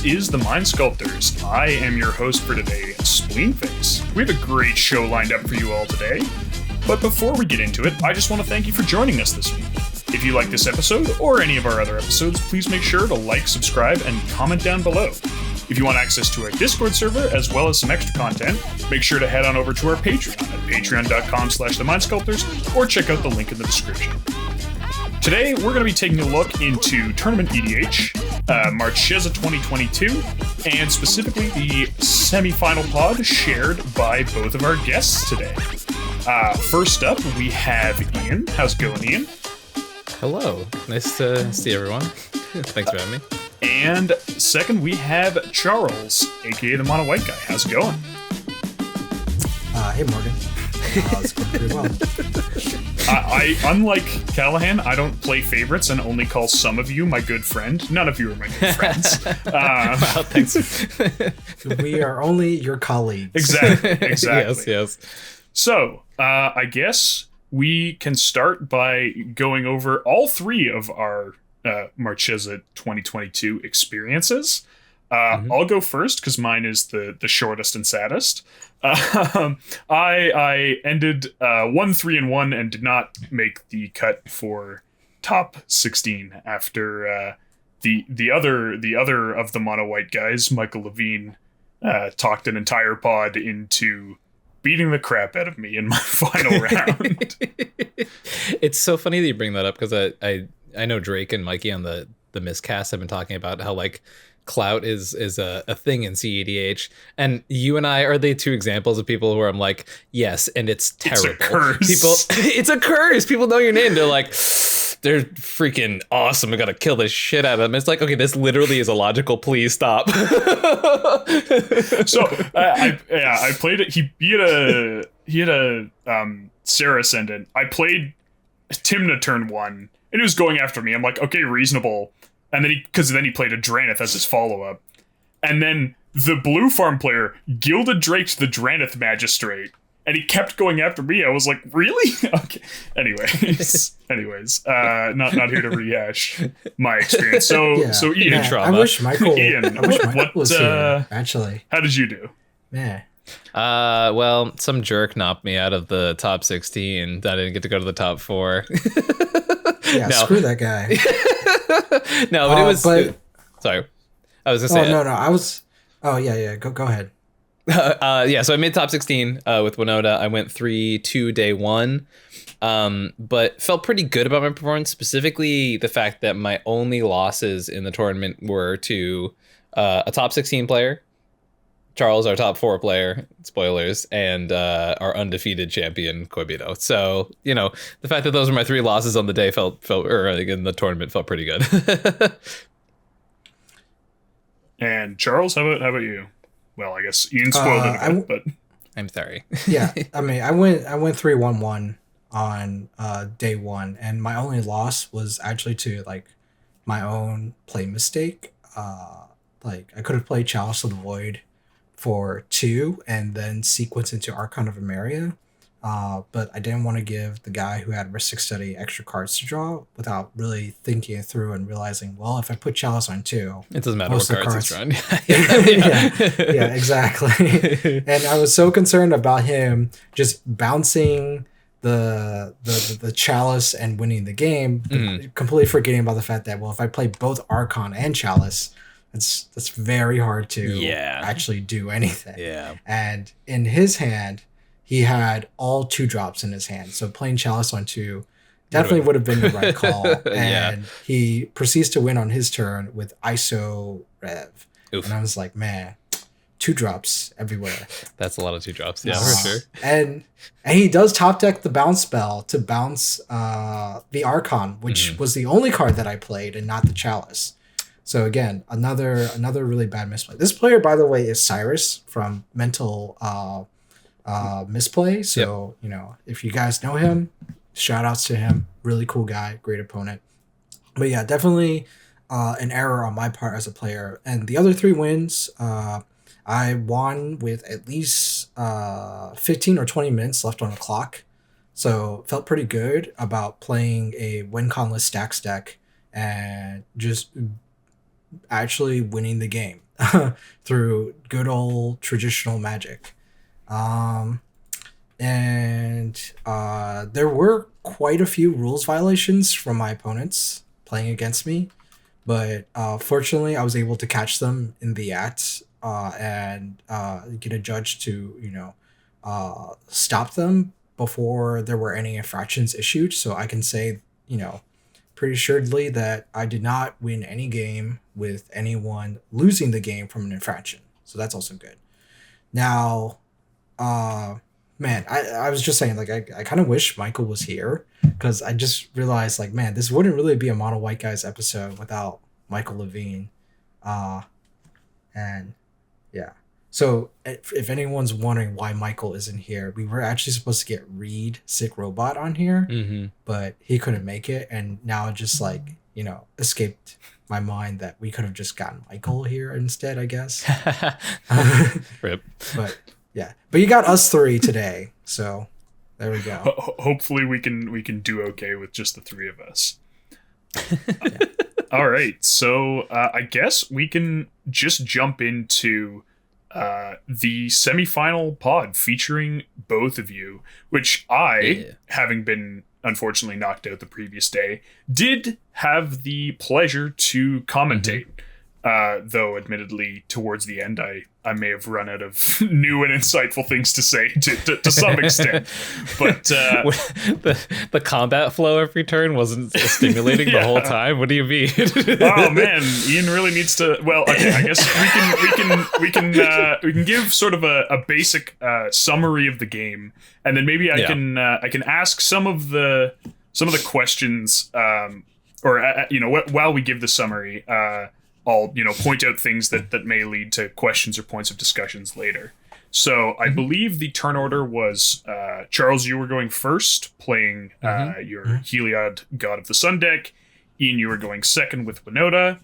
is the Mind Sculptors. I am your host for today, Spleenface. We have a great show lined up for you all today. But before we get into it, I just want to thank you for joining us this week. If you like this episode or any of our other episodes, please make sure to like, subscribe, and comment down below. If you want access to our Discord server as well as some extra content, make sure to head on over to our Patreon at patreon.com/themindsculptors or check out the link in the description. Today, we're going to be taking a look into Tournament EDH, Marchesa 2022, and specifically the semi-final pod shared by both of our guests today. First up, we have Ian. How's it going, Ian? Hello. Nice to see everyone. Thanks for having me. And second, we have Charles, aka the Mono White Guy. How's it going? Hey, Morgan. It's going pretty well. I unlike Callahan, I don't play favorites and only call some of you my good friend. None of you are my good friends. Wow, thanks. We are only your colleagues. Exactly. Yes. So, I guess we can start by going over all three of our Marchesa 2022 experiences. I'll go first because mine is the shortest and saddest. I ended 1-3-1 and did not make the cut for top 16 after the other of the mono white guys, Michael Levine, talked an entire pod into beating the crap out of me in my final round. It's so funny that you bring that up because I know Drake and Mikey on the miscast have been talking about how like clout is a thing in cEDH, and you and I are the two examples of people where I'm like, yes, and it's terrible. It's a curse. It's a curse. People know your name. They're like, they're freaking awesome. I gotta kill the shit out of them. It's like, okay, this literally is illogical. Please stop. So I played it. He had a Sarah Ascendant. I played Timna turn 1, and he was going after me. I'm like, okay, reasonable. And then he played a Dranith as his follow-up. And then the blue farm player gilded Drake the Dranith Magistrate. And he kept going after me. I was like, really? Okay. Anyways, not here to rehash my experience. So Ian, I wish Michael was here, actually. How did you do? Yeah. Well, some jerk knocked me out of the top 16. I didn't get to go to the top 4. Yeah, no. Screw that guy. No, but it was. Sorry, I was gonna say. No. I was. Oh yeah. Go ahead. Yeah, so I made top 16 with Winota. I went 3-2 day 1, but felt pretty good about my performance. Specifically, the fact that my only losses in the tournament were to a top 16 player, Charles, our top 4 player, spoilers, and our undefeated champion, Coibito. So, the fact that those were my 3 losses on the day or in the tournament felt pretty good. And Charles, how about you? Well, I guess Ian spoiled it a bit, but I'm sorry. Yeah, I mean, I went 3-1-1 on day 1, and my only loss was actually to like my own play mistake. Like I could have played Chalice of the Void for 2 and then sequence into Archon of Emeria. But I didn't want to give the guy who had Ristic Study extra cards to draw without really thinking it through and realizing, well, if I put Chalice on 2... It doesn't matter what cards he's drawing. yeah, exactly. And I was so concerned about him just bouncing the Chalice and winning the game, completely forgetting about the fact that, well, if I play both Archon and Chalice... That's very hard to actually do anything. Yeah. And in his hand, he had all 2 drops in his hand. So playing Chalice on 2 definitely would have been the right call. And he proceeds to win on his turn with ISO Rev. Oof. And I was like, man, 2 drops everywhere. That's a lot of 2 drops. Yeah, for sure. And he does top deck the bounce spell to bounce the Archon, which was the only card that I played and not the Chalice. So again, another really bad misplay. This player, by the way, is Cyrus from Mental Misplay. So, if you guys know him, shout outs to him. Really cool guy, great opponent. But yeah, definitely an error on my part as a player. And the other 3 wins, I won with at least 15 or 20 minutes left on the clock. So felt pretty good about playing a win-conless stacks deck and just actually winning the game through good old traditional magic. And there were quite a few rules violations from my opponents playing against me, but fortunately I was able to catch them in the act and get a judge to stop them before there were any infractions issued. So I can say, pretty assuredly that I did not win any game with anyone losing the game from an infraction. So that's also good. Now, man, I was just saying, like, I kind of wish Michael was here, because I just realized, like, man, this wouldn't really be a Mono White Guys episode without Michael Levine. And yeah. So if anyone's wondering why Michael isn't here, we were actually supposed to get Reed Sick Robot on here, but he couldn't make it. And now it just escaped my mind that we could have just gotten Michael here instead, I guess. Rip. But yeah, but you got us three today, so there we go. Hopefully we can do okay with just the three of us. All right, so I guess we can just jump into the semifinal pod featuring both of you, which having been unfortunately knocked out the previous day, did have the pleasure to commentate. Though admittedly towards the end I may have run out of new and insightful things to say to some extent, but the combat flow every turn wasn't stimulating the whole time. What do you mean? Oh man, Ian really needs to. Well, okay, I guess we can give sort of a basic summary of the game, and then maybe I can ask some of the questions, while we give the summary. I'll point out things that may lead to questions or points of discussions later. So I believe the turn order was Charles, you were going first, playing your Heliod God of the Sun deck. Ian, you were going second with Winota.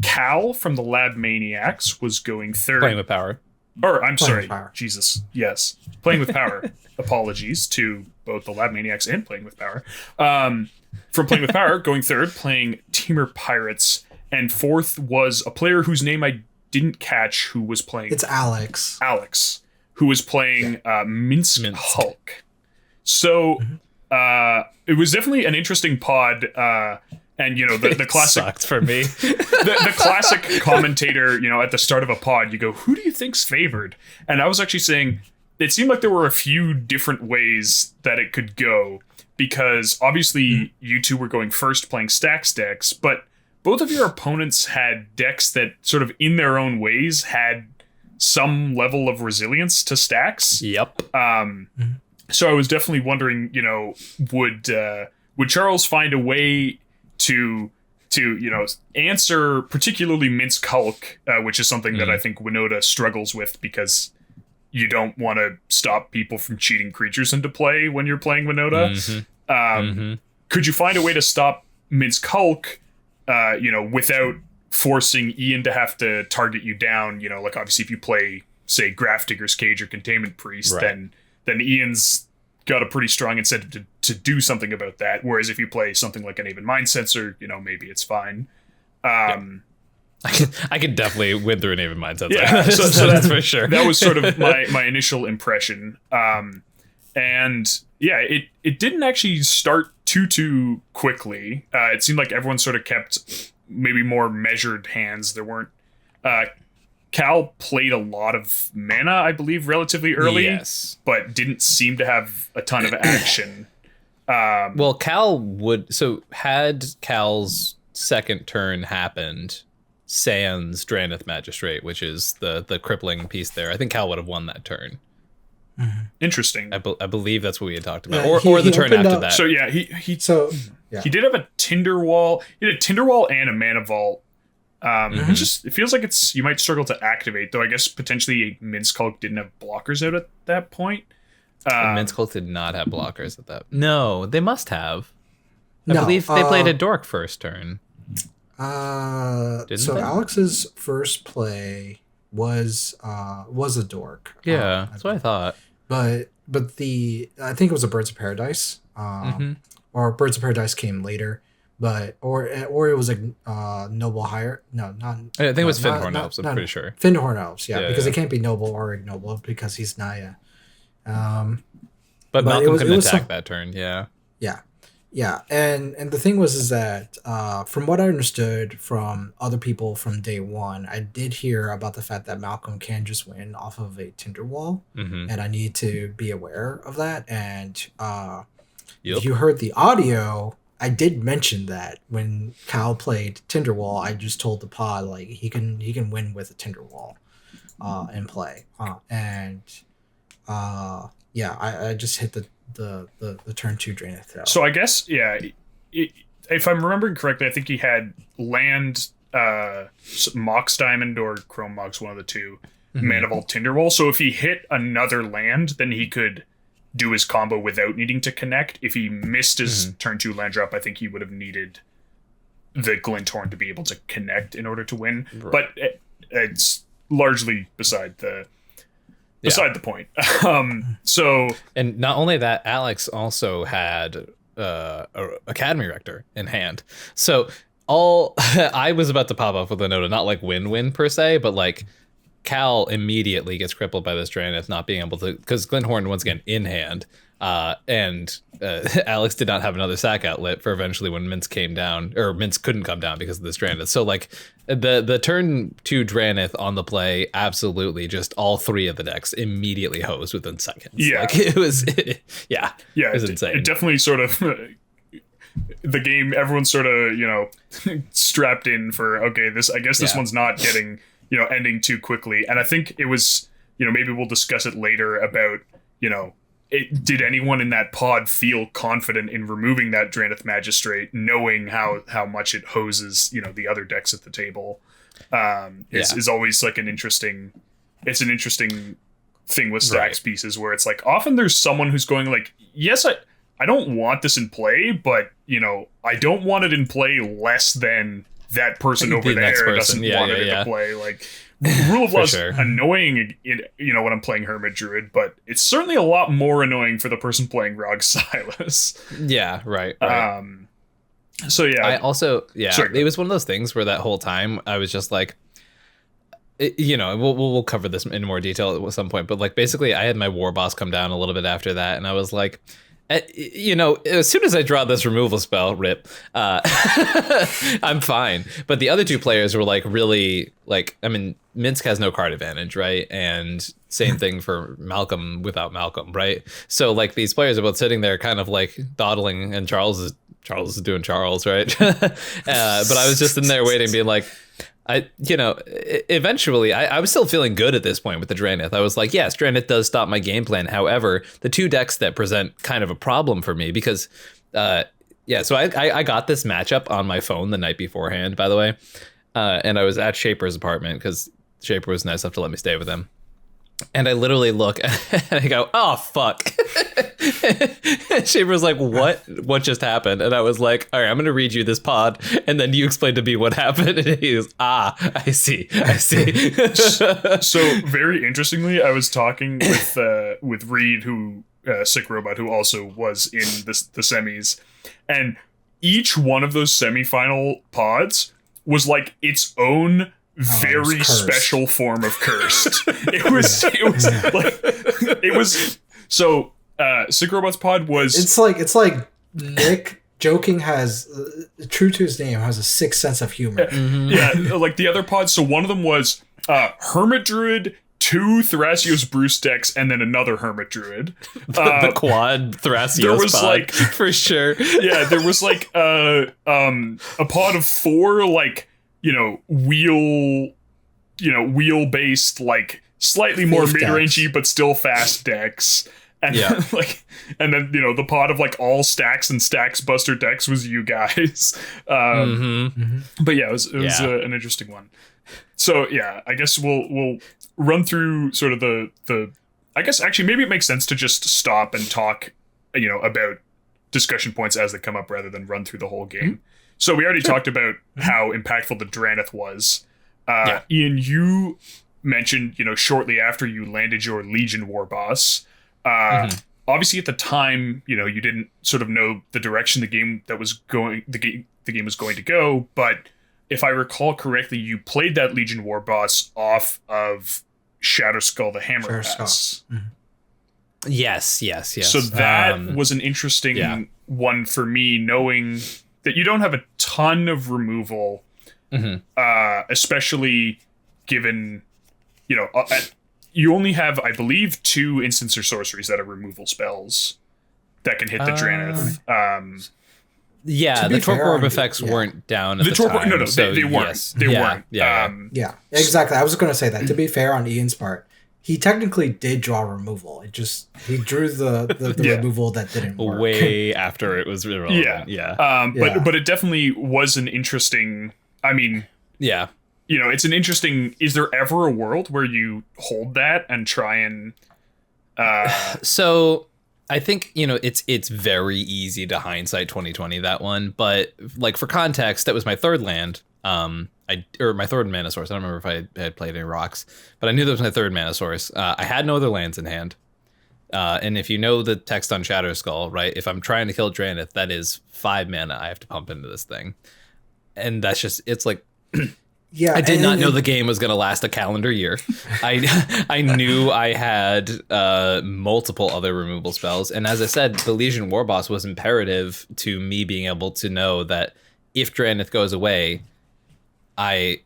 Cal from the Lab Maniacs was going third. Playing with power. Or I'm sorry, Jesus, yes, playing with power. Apologies to both the Lab Maniacs and Playing with Power. From Playing with Power, going third, playing Teamer Pirates. And fourth was a player whose name I didn't catch, who was playing... It's Alex. Alex, who was playing Minsk Hulk. So it was definitely an interesting pod. And, the classic... sucked for me. the classic commentator, at the start of a pod, you go, who do you think's favored? And I was actually saying, it seemed like there were a few different ways that it could go. Because, obviously, you two were going first playing Stacks decks, but... both of your opponents had decks that sort of in their own ways had some level of resilience to stacks. Yep. So I was definitely wondering, would Charles find a way to answer particularly Minsk Hulk, which is something that I think Winota struggles with because you don't want to stop people from cheating creatures into play when you're playing Winota. Could you find a way to stop Minsk Hulk? Without forcing Ian to have to target you down, like obviously if you play, say, Grafdigger's Cage or Containment Priest, then Ian's got a pretty strong incentive to do something about that. Whereas if you play something like an Aven Mind Sensor, maybe it's fine. I could definitely win through an Aven Mind Sensor. Yeah, so that's for sure. That was sort of my initial impression. And yeah, it didn't actually start too quickly. It seemed like everyone sort of kept maybe more measured hands. There weren't... Cal played a lot of mana, I believe, relatively early, yes, but didn't seem to have a ton of action. Well, Cal would... So had Cal's second turn happened, sans Drannith Magistrate, which is the crippling piece there, I think Cal would have won that turn. Interesting. I believe that's what we had talked about, Yeah, or the turn after that. So yeah, he did have a Tinder Wall. He had a Tinder Wall and a Mana Vault. It feels like you might struggle to activate, though. I guess potentially Minsk Hulk didn't have blockers out at that point. Minsk Hulk did not have blockers at that. No, they must have. I No, believe they played a Dork first turn. So they? Alex's first play was a Dork. Yeah, that's what I thought. But I think it was a Birds of Paradise. Or Birds of Paradise came later. but or it was a noble hire. No, not. I think it was not- Finhorn not- Elves. I'm not- pretty sure. Finhorn Elves, yeah, Yeah, because yeah. it can't be noble or ignoble because he's Naya. But But Malcolm couldn't was attack some- that turn. Yeah. Yeah, and the thing was is that from what I understood from other people from day one, I did hear about the fact that Malcolm can just win off of a Tinder wall, Mm-hmm. and I need to be aware of that. And Yep. if you heard the audio, I did mention that when Cal played Tinder wall, I just told the pod like he can win with a Tinder wall in play, yeah, I just hit the turn 2 Draenith Tower. So I guess, yeah, if I'm remembering correctly, I think he had land, Mox Diamond or Chrome Mox, one of the two, Manifold Tinderwall. So if he hit another land, then he could do his combo without needing to connect. If he missed his turn 2 land drop, I think he would have needed the Glinthorn to be able to connect in order to win. Right. But it's largely beside the point. So And not only that, Alex also had a Academy Rector in hand. So I was about to pop up with a note of not like win-win per se, but like Cal immediately gets crippled by this Draenith not being able to, because Glinthorn once again in hand, and Alex did not have another sack outlet for eventually when Mince came down, or Mince couldn't come down because of this Draenith. So like the turn 2 Draenith on the play, absolutely just all 3 of the decks immediately hosed within seconds. Yeah. Like it was, yeah, it was insane. It definitely sort of the game. Everyone's sort of strapped in for this. I guess this one's not getting ending too quickly. And I think it was maybe we'll discuss it later about did anyone in that pod feel confident in removing that Draenith Magistrate, knowing how much it hoses the other decks at the table? Is always like an interesting thing with stacks pieces, where it's like often there's someone who's going like, yes, I don't want this in play, but I don't want it in play less than that person over there doesn't want it into play. Like Rule of Law is annoying when I'm playing Hermit Druid, but it's certainly a lot more annoying for the person playing Rog Silas. Yeah, right. So yeah, I also Sorry. it was one of those things where that whole time I was just like, we'll cover this in more detail at some point, but like basically I had my War Boss come down a little bit after that, and I was like, as soon as I draw this removal spell, rip, I'm fine. But the other 2 players were like really like, I mean, Minsk has no card advantage, right? And same thing for Malcolm without Malcolm, right? So like these players are both sitting there kind of like dawdling, and Charles is doing Charles, right? But I was just in there waiting, being like, eventually I was still feeling good at this point with the Draenith. I was like, yes, Draenith does stop my game plan. However, the 2 decks that present kind of a problem for me because, so I got this matchup on my phone the night beforehand, by the way. And I was at Shaper's apartment because Shaper was nice enough to let me stay with him. And I literally look and I go, oh, fuck. Shaper was like, what just happened? And I was like, all right, I'm going to read you this pod. And then you explain to me what happened. And he goes, I see. So very interestingly, I was talking with Reed, who Sick Robot, who also was in the semis. And each one of those semifinal pods was like its own very special form of cursed. It was so Sick Robot's pod was it's like Nick joking has true to his name has a sick sense of humor. Yeah, like the other pods. So one of them was Hermit Druid, 2 Thrasios Bruce decks, and then another Hermit Druid. The quad Thrasios there was pod, like for sure. Yeah, there was like a pod of 4 like wheel based, like slightly more mid-rangey but still fast decks. And then the pod of like all stacks and stacks buster decks was you guys. But yeah, it was an interesting one. So yeah, I guess we'll run through sort of the I guess actually maybe it makes sense to just stop and talk about discussion points as they come up rather than run through the whole game. So we already talked about how impactful the Draenith was. Ian, you mentioned, shortly after you landed your Legion War Boss, obviously at the time, you know, you didn't sort of know the direction the game was going to go, but if I recall correctly, you played that Legion War boss off of Shatterskull the Hammer Pass. Mm-hmm. Yes. So that was an interesting one for me, knowing that you don't have a ton of removal, especially given, you know, you only have, I believe, 2 instants or sorceries that are removal spells that can hit the Drannith. Yeah, the Torpor Orb effects weren't down at the time. No, they weren't. Yes. They weren't. Yeah, exactly. I was going to say that. To be fair on Ian's part, he technically did draw removal. It just, he drew the removal that didn't work. Way after it was irrelevant. But it definitely was an interesting, I mean... Yeah. You know, it's an interesting... Is there ever a world where you hold that and try and... So... I think, you know, it's very easy to hindsight 2020 that one, but like for context, that was my 3rd land, my 3rd mana source. I don't remember if I had played any rocks, but I knew that was my 3rd mana source. I had no other lands in hand, and if you know the text on Shatterskull, right? If I'm trying to kill Drannith, that is 5 mana I have to pump into this thing, and that's just it's like. Yeah, I did not know the game was going to last a calendar year. I knew I had multiple other removal spells. And as I said, the Legion War Boss was imperative to me being able to know that if Drannith goes away, I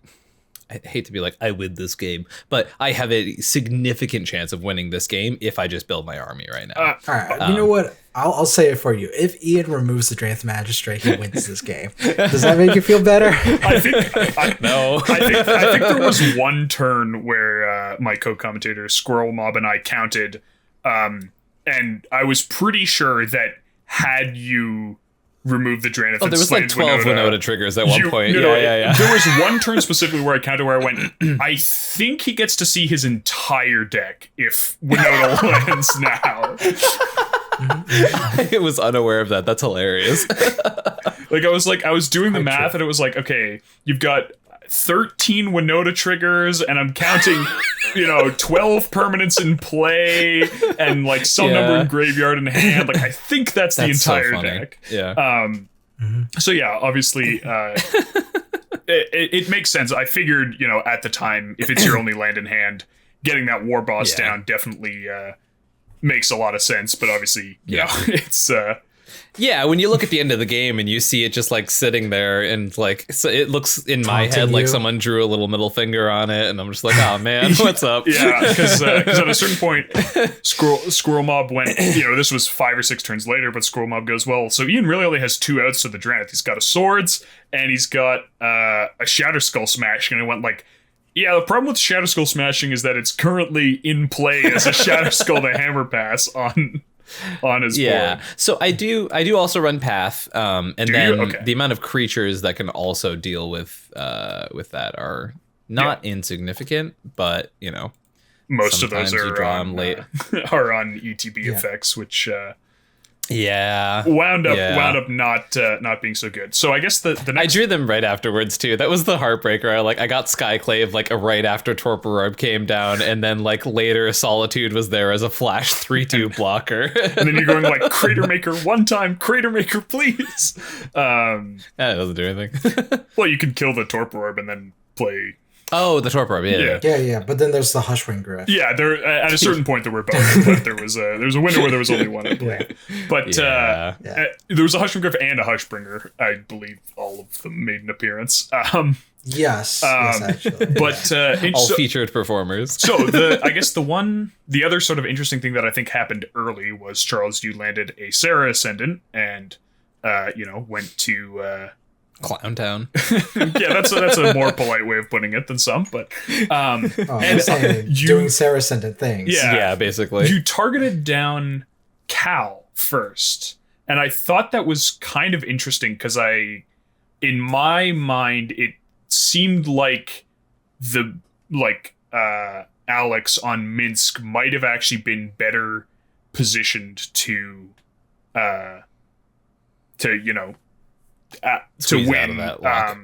hate to be like, I win this game, but I have a significant chance of winning this game if I just build my army right now. All right, you know what? I'll say it for you. If Ian removes the Drannith Magistrate, he wins this game. Does that make you feel better? I think there was one turn where my co-commentator Squirrel Mob and I counted, and I was pretty sure that had you removed the Drannith, there was like 12 Winota triggers at one point. Yeah. There was one turn specifically where I counted where I went, I think he gets to see his entire deck if Winota lands now. I was unaware of that. That's hilarious. I was doing the math and it was like, okay, you've got 13 Winota triggers and I'm counting, 12 permanents in play and like some number in graveyard and hand. Like, I think that's the entire deck. Yeah. So yeah, obviously, it makes sense. I figured, at the time, if it's your only land in hand, getting that War Boss down definitely makes a lot of sense. But obviously, it's when you look at the end of the game and you see it just like sitting there and like, so it looks in my head like someone drew a little middle finger on it, and I'm just like, oh man, what's up? Yeah, because at a certain point, Squirrel Mob went. This was 5 or 6 turns later, but Squirrel Mob goes, well, so Ian really only has 2 outs to the Drannith. He's got a Swords and he's got a Shatterskull Smash, and I went like, yeah, the problem with Shatterskull Smashing is that it's currently in play as a Shatterskull the Hammer Pass on his board. So I do also run Path, and the amount of creatures that can also deal with that are not insignificant, but most of those are draw them late. Are on ETB effects, which wound up not being so good. So I guess the next... I drew them right afterwards too. That was the heartbreaker. I got Skyclave like right after Torpor Orb came down, and then like later Solitude was there as a flash 3/2 blocker. And then you're going like Crater Maker one time, Crater Maker please. It doesn't do anything. Well, you can kill the Torpor Orb and then play. Oh, the Torpor Orb, yeah. But then there's the Hushwing Griff. Yeah, there at a certain point there were both, but there was a window where there was only one in play. But there was a Hushwing Griff and a Hushbringer. I believe all of them made an appearance. Yes, actually. But all featured performers. So the other sort of interesting thing that I think happened early was, Charles, you landed a Sarah Ascendant and went to Clown Town. Yeah, that's a more polite way of putting it than some, but doing Sarah Ascendant things. Yeah, basically. You targeted down Cal first, and I thought that was kind of interesting because in my mind, it seemed like Alex on Minsk might have actually been better positioned to win out of that lock.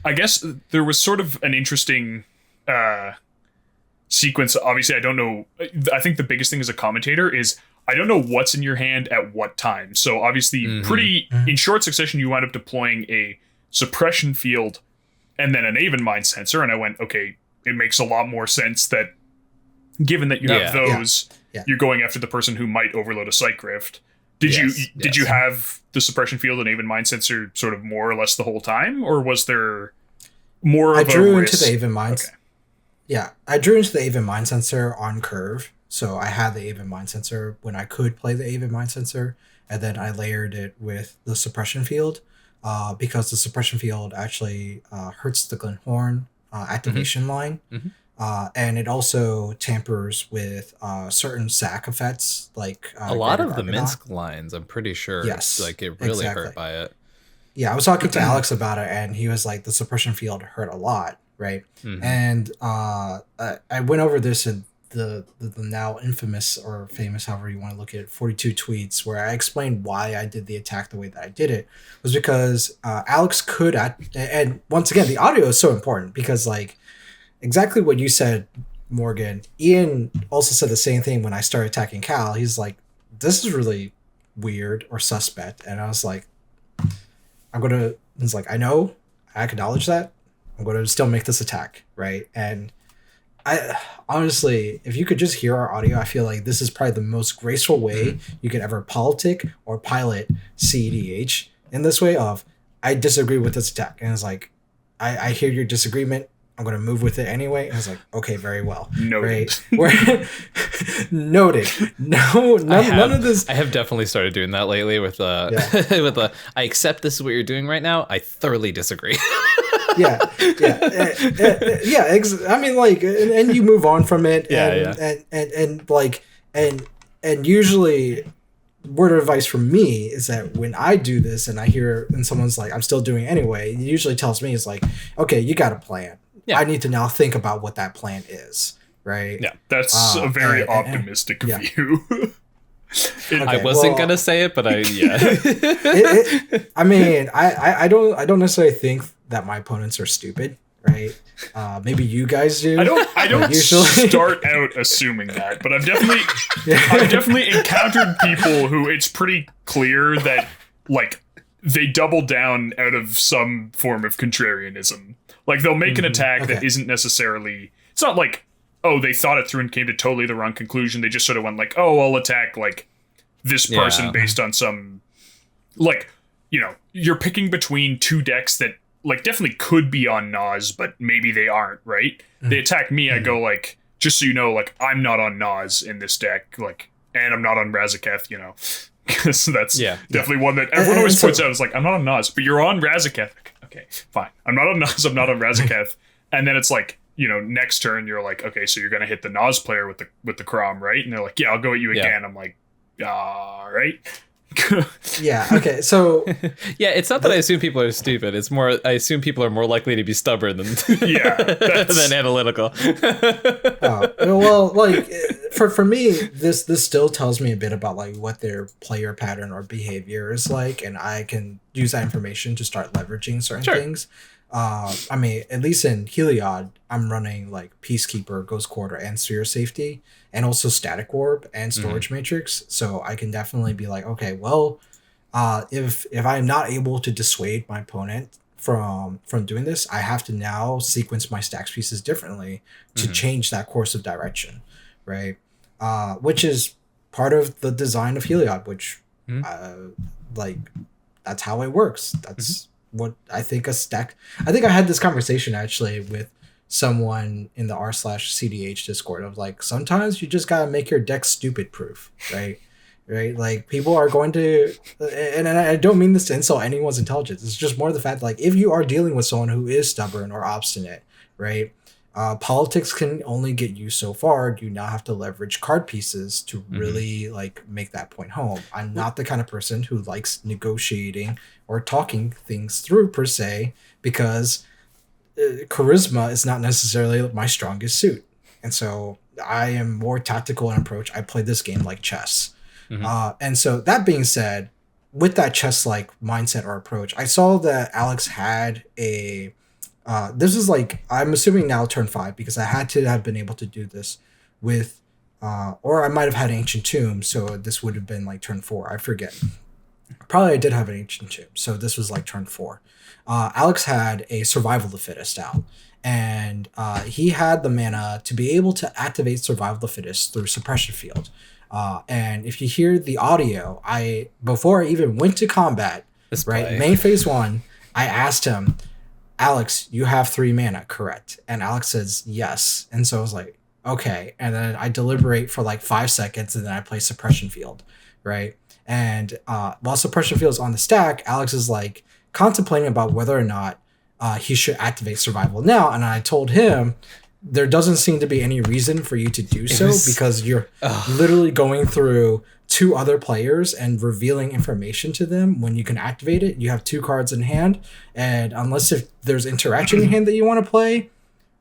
I guess there was sort of an interesting sequence. Obviously, I don't know. I think the biggest thing as a commentator is I don't know what's in your hand at what time. So obviously, pretty in short succession, you wind up deploying a suppression field and then an Aven Mind sensor. And I went, okay, it makes a lot more sense that given that you have those, you're going after the person who might overload a Psych Rift. Did you have the suppression field and Aven Mind sensor sort of more or less the whole time, or was there more of a risk? I drew into the Aven Mind. Okay. Yeah, I drew into the Aven Mind sensor on curve. So I had the Aven Mind sensor when I could play the Aven Mind sensor, and then I layered it with the suppression field, because the suppression field actually hurts the Glenhorn activation line. And it also tampers with certain sack effects, like a lot of the Minsk lines. I'm pretty sure, yes, like it really hurt by it. Yeah, I was talking to Alex about it, and he was like, the suppression field hurt a lot, right? And I went over this in the now infamous or famous, however you want to look at it, 42 tweets, where I explained why I did the attack the way that I did it was because Alex could, and once again, the audio is so important because like. Exactly what you said, Morgan. Ian also said the same thing when I started attacking Cal. He's like, this is really weird or suspect. And I was like, he's like, I know, I acknowledge that. I'm going to still make this attack, right? And I honestly, if you could just hear our audio, I feel like this is probably the most graceful way you could ever politic or pilot cEDH in this way of, I disagree with this attack. And it's like, I hear your disagreement. I'm going to move with it anyway. And I was like, okay, very well. Noted. Right? Noted. None of this. I have definitely started doing that lately with I accept this is what you're doing right now. I thoroughly disagree. Yeah. I mean, like, and you move on from it. And usually word of advice from me is that when I do this and I hear, and someone's like, I'm still doing it anyway, it usually tells me, it's like, okay, you got a plan. Yeah. I need to now think about what that plan is, right? Yeah, that's a very optimistic view. I wasn't gonna say it, but I I mean, I don't necessarily think that my opponents are stupid, right? Maybe you guys do. I don't usually start out assuming that, but I've definitely encountered people who it's pretty clear that like they double down out of some form of contrarianism. Like, they'll make an attack that isn't necessarily... It's not like, oh, they thought it through and came to totally the wrong conclusion. They just sort of went like, oh, I'll attack, like, this person based on some... Like, you know, you're picking between two decks that, like, definitely could be on Nas, but maybe they aren't, right? They attack me, I go, like, just so you know, like, I'm not on Nas in this deck, like, and I'm not on Razaketh, you know. Because that's definitely one that everyone always points out. Is like, I'm not on Nas, but you're on Razaketh. Okay, fine. I'm not on Nas, I'm not on Razaketh. And then it's like, you know, next turn you're like, okay, so you're gonna hit the Nas player with the Crom, right? And they're like, yeah, I'll go at you again. I'm like, all right. Yeah, okay, so yeah, it's not that I assume people are stupid. It's more I assume people are more likely to be stubborn than than analytical. Well, like for me, this still tells me a bit about like what their player pattern or behavior is like, and I can use that information to start leveraging certain things. I mean, at least in Heliod, I'm running like Peacekeeper, Ghost Quarter, and Sphere Safety, and also Static Warp and Storage Matrix. So I can definitely be like, okay, well, if I'm not able to dissuade my opponent from doing this, I have to now sequence my stacks pieces differently to change that course of direction, right? Which is part of the design of Heliod, which like that's how it works. That's what I think a stack. I think I had this conversation actually with someone in the r/cEDH Discord of like, sometimes you just gotta make your deck stupid proof, right? Right? Like, people are going to, and I don't mean this to insult anyone's intelligence. It's just more the fact, like, if you are dealing with someone who is stubborn or obstinate, right? Politics can only get you so far. You now have to leverage card pieces to really like make that point home. I'm not the kind of person who likes negotiating or talking things through per se, because charisma is not necessarily my strongest suit. And so I am more tactical in approach. I play this game like chess. And so that being said, with that chess-like mindset or approach, I saw that Alex had a this is like, I'm assuming now turn 5, because I had to have been able to do this with, or I might have had Ancient Tomb, so this would have been like turn 4. I forget. Probably I did have an Ancient Tomb, so this was like turn 4. Alex had a Survival of the Fittest out, and he had the mana to be able to activate Survival of the Fittest through Suppression Field. And if you hear the audio, before I even went to combat, right, main phase 1, I asked him, Alex, you have 3 mana, correct? And Alex says yes. And so I was like, okay. And then I deliberate for like 5 seconds, and then I play Suppression Field, right? And while Suppression Field is on the stack, Alex is like contemplating about whether or not he should activate Survival now. And I told him, there doesn't seem to be any reason for you to do so, because you're literally going through 2 other players and revealing information to them when you can activate it. You have 2 cards in hand, and unless if there's interaction in hand that you want to play,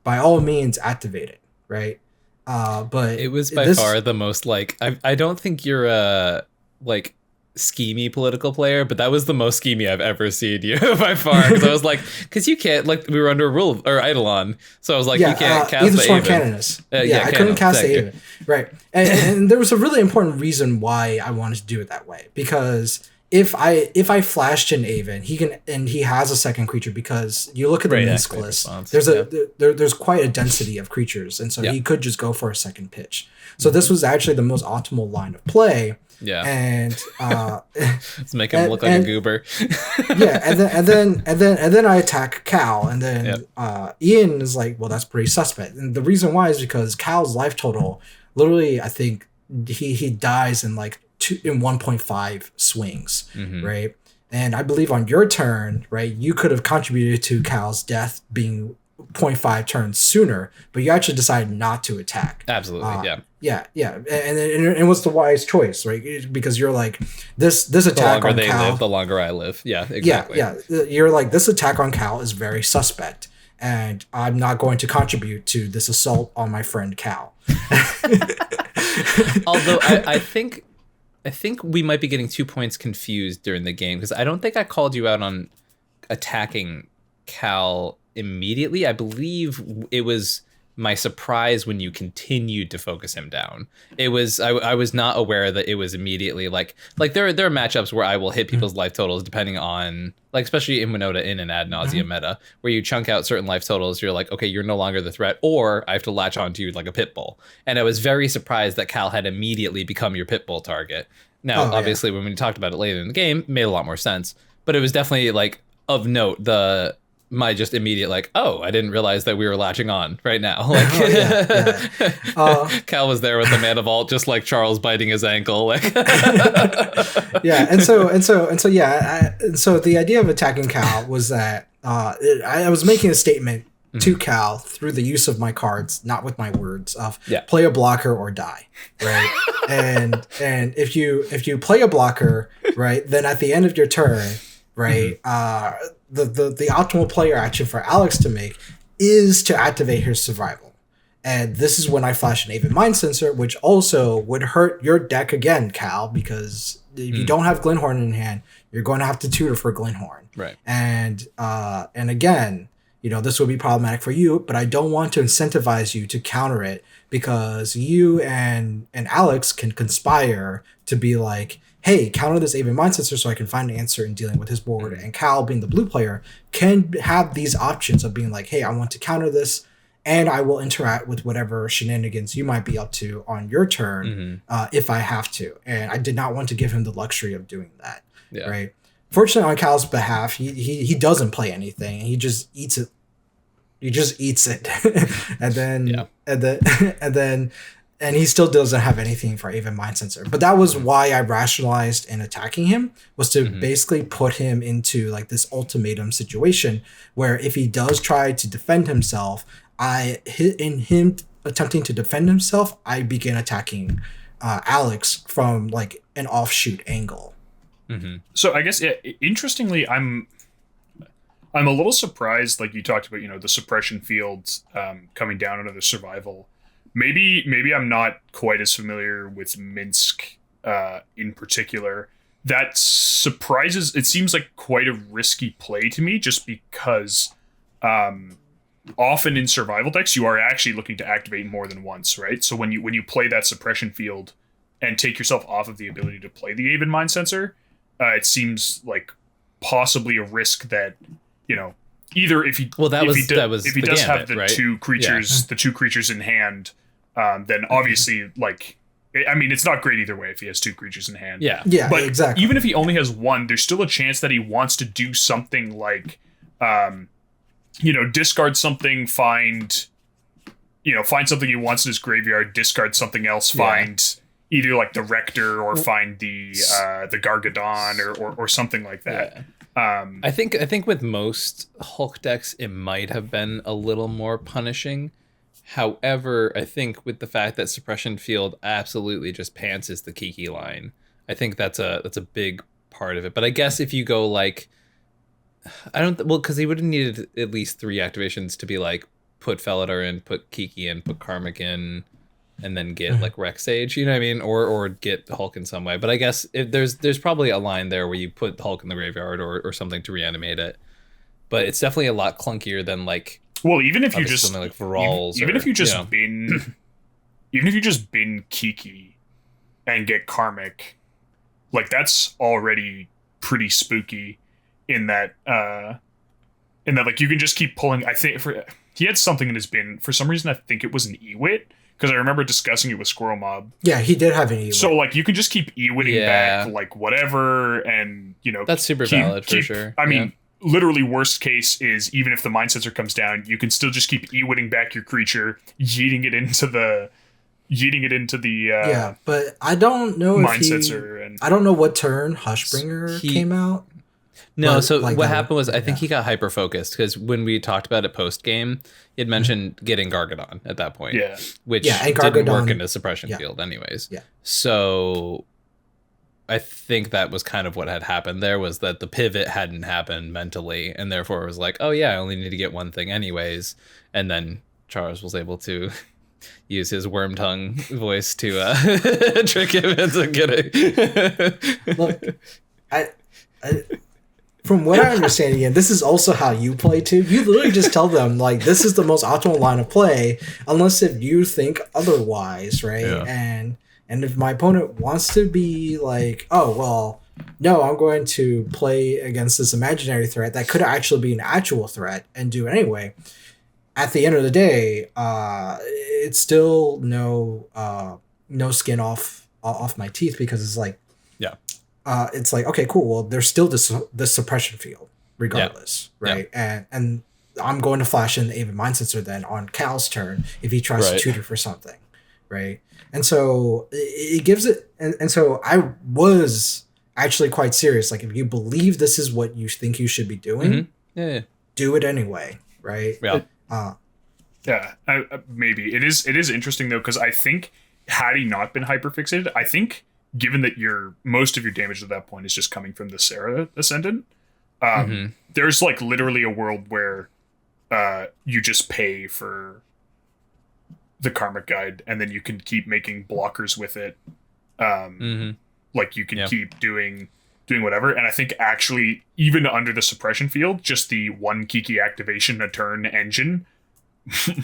by all means activate it, right? But it was by far the most like, I don't think you're a like schemy political player, but that was the most schemy I've ever seen you by far. Because I was like, because you can't, like, we were under a rule or Eidolon, so I was like, you can't cast either the Storm Aven. Canoness. I couldn't cast the Aven, right? And there was a really important reason why I wanted to do it that way, because if I flashed an Aven, he has a second creature, because you look at the Minsk list, there's quite a density of creatures, and so he could just go for a second pitch. So this was actually the most optimal line of play. Yeah, and let's make him look like a goober. and then I attack Cal, and then Ian is like, well, that's pretty suspect. And the reason why is because Cal's life total, literally, I think he dies in like 1.5 swings, right? And I believe on your turn, right, you could have contributed to Cal's death being 0.5 turns sooner, but you actually decided not to attack. Absolutely, yeah, and it was the wise choice, right? Because you're like, this attack on Cal. The longer they live, the longer I live. Yeah, exactly. Yeah. You're like, this attack on Cal is very suspect, and I'm not going to contribute to this assault on my friend Cal. Although I think we might be getting 2 points confused during the game, because I don't think I called you out on attacking Cal immediately. I believe it was my surprise when you continued to focus him down. It was I was not aware that it was immediately like there are matchups where I will hit people's life totals depending on, like, especially in Winota in an ad nauseum meta, where you chunk out certain life totals. You're like, okay, you're no longer the threat, or I have to latch onto you like a pit bull. And I was very surprised that Cal had immediately become your pit bull target. Now, obviously, when we talked about it later in the game, it made a lot more sense. But it was definitely like of note my just immediate like, oh, I didn't realize that we were latching on right now. Like, Cal was there with the Mana Vault, just like Charles biting his ankle. Like, and so the idea of attacking Cal was that I was making a statement to Cal through the use of my cards, not with my words, of play a blocker or die, right? and if you play a blocker, right, then at the end of your turn, right, the optimal player action for Alex to make is to activate his Survival. And this is when I flash an Aven Mind Sensor, which also would hurt your deck again, Cal, because if you don't have Glenhorn in hand, you're going to have to tutor for Glenhorn. Right. And again, this would be problematic for you, but I don't want to incentivize you to counter it, because you and Alex can conspire to be like, hey, counter this Aven Mind Sensor so I can find an answer in dealing with his board. And Cal, being the blue player, can have these options of being like, hey, I want to counter this, and I will interact with whatever shenanigans you might be up to on your turn if I have to. And I did not want to give him the luxury of doing that, right? Fortunately, on Cal's behalf, he doesn't play anything. He just eats it. He just eats it. And he still doesn't have anything for Aven Mind Sensor. But that was why I rationalized in attacking him, was to basically put him into like this ultimatum situation where if he does try to defend himself, in him attempting to defend himself, I begin attacking Alex from like an offshoot angle. So I guess, interestingly, I'm a little surprised, like you talked about, the suppression fields coming down under the Survival. Maybe I'm not quite as familiar with Minsk in particular. That surprises. It seems like quite a risky play to me, just because often in survival decks, you are actually looking to activate more than once, right? So when you play that suppression field and take yourself off of the ability to play the Aven Mind Sensor, it seems like possibly a risk that, either if he does have the two creatures in hand, then obviously it's not great either way if he has two creatures in hand. Yeah, but exactly. Even if he only has one, there's still a chance that he wants to do something like, discard something, find something he wants in his graveyard, discard something else, find either like the Rector or find the Gargadon or something like that. Yeah. I think with most Hulk decks, it might have been a little more punishing. However, I think with the fact that Suppression Field absolutely just pantses the Kiki line, I think that's a big part of it. But I guess if you go because he would have needed at least 3 activations to be like put Felidar in, put Kiki in, put Karmic in, and then get like Rex Sage, you know what I mean, or get Hulk in some way. But I guess if there's probably a line there where you put Hulk in the graveyard or something to reanimate it. But it's definitely a lot clunkier than like. Well, even if you just something like Varolz, even if you just bin Kiki and get Karmic, like that's already pretty spooky. In that like you can just keep pulling. I think he had something in his bin for some reason. I think it was an Ewit. Because I remember discussing it with Squirrel Mob. Yeah, he did have an Ewit. So, like, you can just keep Ewitting back, like, whatever, and, That's super valid, for sure. I mean, literally, worst case is, even if the Mind Sensor comes down, you can still just keep Ewitting back your creature, yeeting it into the... but I don't know Mind Sensor. And I don't know what turn Hushbringer came out. No, so what happened was I think he got hyper focused because when we talked about it post game, he had mentioned getting Gargadon at that point, which didn't work in a suppression field, anyways. Yeah. So I think that was kind of what had happened there was that the pivot hadn't happened mentally, and therefore it was like, oh yeah, I only need to get one thing anyways, and then Charles was able to use his worm tongue voice to trick him into getting. Look, I from what I understand, again, this is also how you play too. You literally just tell them like this is the most optimal line of play, unless if you think otherwise, right? Yeah. And if my opponent wants to be like, oh well, no, I'm going to play against this imaginary threat that could actually be an actual threat and do it anyway. At the end of the day, it's still no skin off my teeth because it's like, it's like, okay, cool. Well, there's still this suppression field regardless, right? And I'm going to flash in the Aven Mind Sensor then on Cal's turn if he tries to tutor for something, right? And so it gives it, and so I was actually quite serious. Like, if you believe this is what you think you should be doing, do it anyway, right? Maybe it is interesting though, because I think had he not been hyperfixated, I think given that most of your damage at that point is just coming from the Sarah Ascendant, there's like literally a world where you just pay for the Karmic Guide and then you can keep making blockers with it. Like you can keep doing whatever. And I think actually even under the suppression field, just the one Kiki activation a turn engine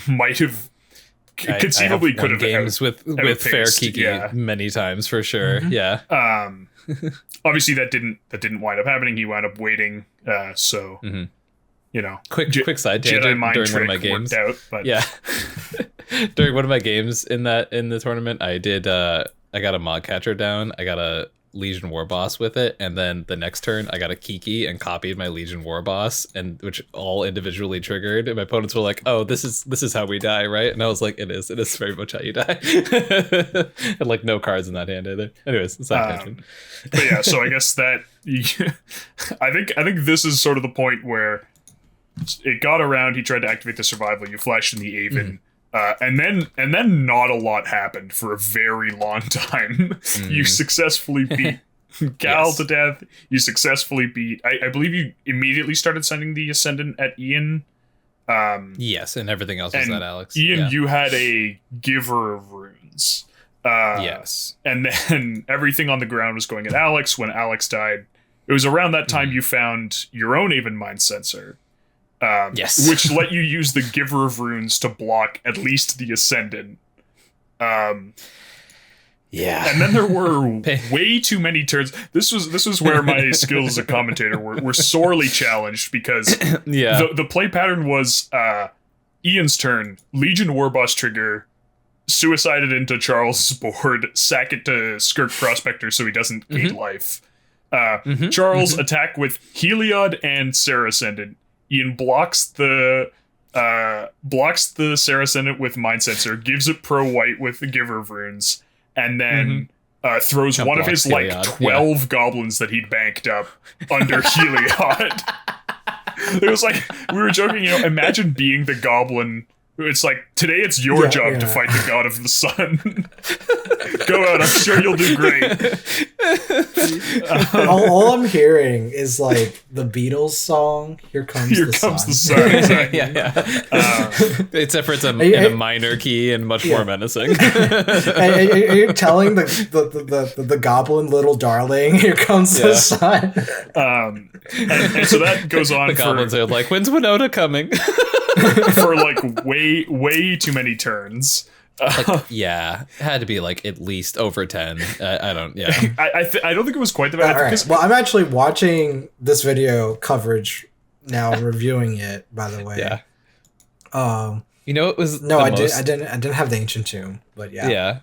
might have conceivably could have games with fair Kiki many times for sure. Obviously that didn't wind up happening. He wound up waiting, so quick side tangent during one of my games out, but during one of my games in the tournament I got a Mod Catcher down, I got a Legion War Boss with it, and then the next turn I got a Kiki and copied my Legion War Boss, and which all individually triggered, and my opponents were like, oh, this is how we die, right? And I was like, it is very much how you die. And like no cards in that hand either. Anyways, side tangent. But yeah, so I guess that I think this is sort of the point where it got around. He tried to activate the survival. You flashed in the Aven. And then not a lot happened for a very long time. You successfully beat Gal to death. You successfully beat... I believe you immediately started sending the Ascendant at Ian. Yes, and everything else was at Alex. Ian, you had a Giver of Runes. Yes. And then everything on the ground was going at Alex. When Alex died, it was around that time you found your own Aven Mind Sensor. Yes. which let you use the Giver of Runes to block at least the Ascendant. Yeah. And then there were way too many turns. This was where my skills as a commentator were sorely challenged, because the play pattern was Ian's turn, Legion Warboss trigger, suicide it into Charles' board, sack it to Skirk Prospector so he doesn't gain life. Charles attack with Heliod and Sarah Ascendant. Ian blocks the Sarah Ascendant with Mind Sensor, gives it pro white with the Giver of Runes, and then throws one of his Heliod. 12 goblins that he'd banked up under Heliod. It was like, we were joking, imagine being the goblin. It's like, today it's your job to fight the god of the sun. Go out, I'm sure you'll do great. All I'm hearing is like the Beatles song, Here Comes the Sun. Exactly. Except for it's in a minor key and much more menacing. And you're telling the goblin little darling, here comes the sun. And so that goes on. The goblins are like, when's Winona coming? For like way too many turns. It had to be like at least over 10. I don't think it was quite the bad. All right. Well, I'm actually watching this video coverage now, reviewing it, by the way. It was I didn't have the Ancient Tomb, but yeah.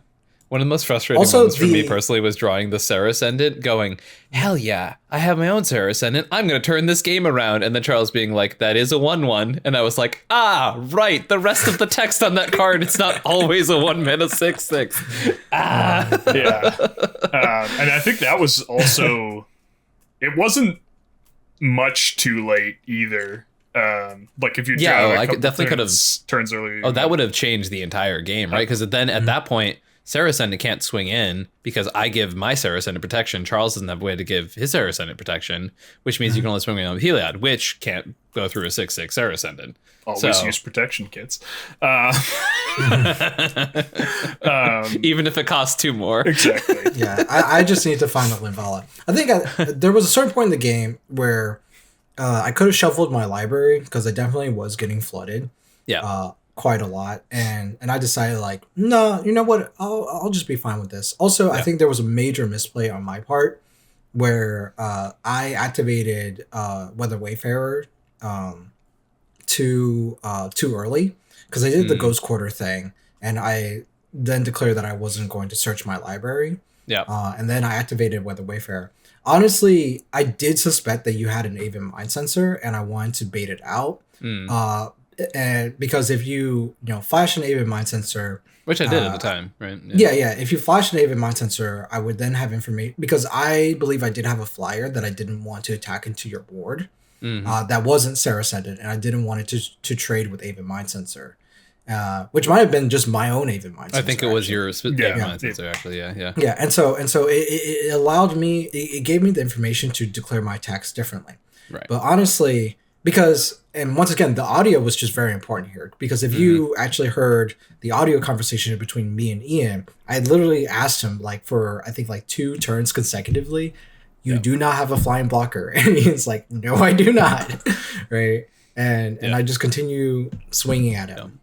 One of the most frustrating moments for me personally was drawing the Sarah Ascendant, going, hell yeah, I have my own Sarah Ascendant, I'm going to turn this game around. And then Charles being like, that is a 1/1. And I was like, right, the rest of the text on that card, it's not always a 1 mana 6/6. And I think that was also, it wasn't much too late either. Like if you I definitely could have turns early. Oh, that would have changed the entire game, right? Because then at that point, Sarah Ascendant can't swing in because I give my Sarah Ascendant protection. Charles doesn't have a way to give his Sarah Ascendant protection, which means you can only swing in on Heliod, which can't go through a 6/6 Sarah Ascendant. Always use protection kits. Even if it costs 2 more. Exactly. Yeah, I just need to find a Linvala. I think there was a certain point in the game where I could have shuffled my library because I definitely was getting flooded. Quite a lot, and I decided like, no, you know what, I'll just be fine with this. Also, I think there was a major misplay on my part where I activated Weather Wayfarer too early, because I did the Ghost Quarter thing, and I then declared that I wasn't going to search my library. And then I activated Weather Wayfarer. Honestly, I did suspect that you had an Aven Mind Sensor, and I wanted to bait it out. And because if you flash an Aven Mind Sensor, which I did at the time, right? If you flash an Aven Mind Sensor, I would then have information, because I believe I did have a flyer that I didn't want to attack into your board. That wasn't Sarah Ascendant, and I didn't want it to trade with Aven Mind Sensor, which might have been just my own Aven Mind Sensor. I think it was your Aven Mind Sensor, actually. Yeah. And so it allowed me, it gave me the information to declare my attacks differently. Right. But honestly, because, and once again, the audio was just very important here, because if you actually heard the audio conversation between me and Ian, I literally asked him for I think 2 turns consecutively, you do not have a flying blocker, and Ian's like, no, I do not. Right. And I just continue swinging at him.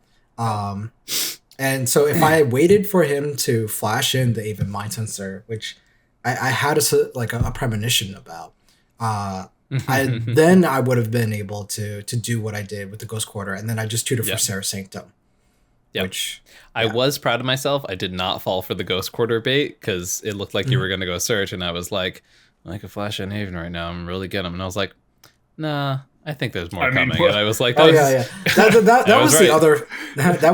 And so if I waited for him to flash in the Aven Mind Sensor, which I had a premonition about, then I would have been able to do what I did with the Ghost Quarter, and then I just tutored for Sarah Sanctum. Which I was proud of myself. I did not fall for the Ghost Quarter bait, because it looked like you were going to go search, and I was like, I could flash in Haven right now and really get him. And I was like, nah, I think there's more coming. And I was like, that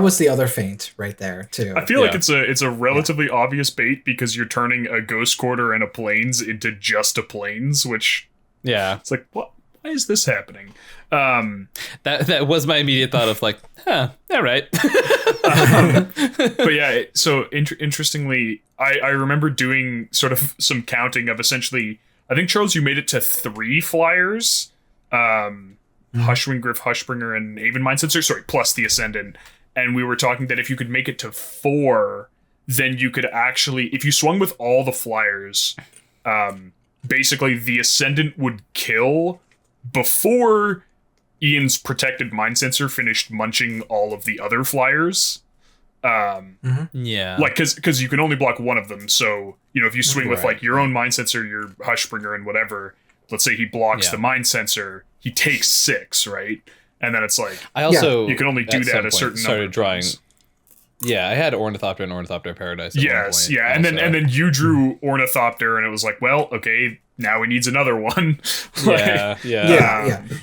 was the other feint right there too. I feel like it's a relatively obvious bait, because you're turning a Ghost Quarter and a Plains into just a Plains, which it's like, what? Why is this happening? That was my immediate thought of like, all right. But yeah, so interestingly, I remember doing sort of some counting of essentially, I think, Charles, you made it to 3 flyers. Hushwing Griff, Hushbringer, and Aven Mind Sensor, plus the Ascendant. And we were talking that if you could make it to 4, then you could actually, if you swung with all the flyers, basically the Ascendant would kill before Ian's protected mind sensor finished munching all of the other flyers. Yeah. Like, because you can only block one of them. So, if you swing with like your own mind sensor, your Hushbringer and whatever, let's say he blocks the mind sensor, he takes 6, right? And then it's like, I also you can only do that a certain started number drawing. of times. Yeah, I had Ornithopter and Ornithopter Paradise. Yes, yeah, and then you drew Ornithopter, and it was like, well, okay, now he needs another one. Yeah.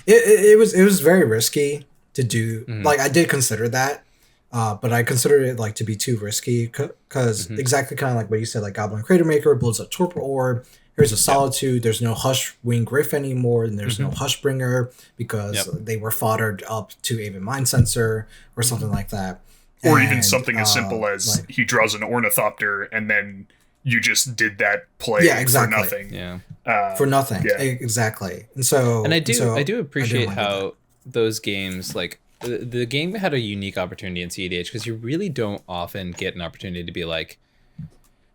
It was very risky to do. Like, I did consider that, but I considered it like to be too risky because exactly kind of like what you said, like Goblin Crater Maker blows up Torpor Orb. Here's a Solitude. There's no Hush Wing Griff anymore, and there's no Hushbringer because they were foddered up to Aven Mind Sensor or something like that. Or even something as simple as he draws an Ornithopter, and then you just did that play for nothing. Yeah, for nothing. Yeah. Exactly. And I do appreciate how those games, like the game had a unique opportunity in cEDH because you really don't often get an opportunity to be like,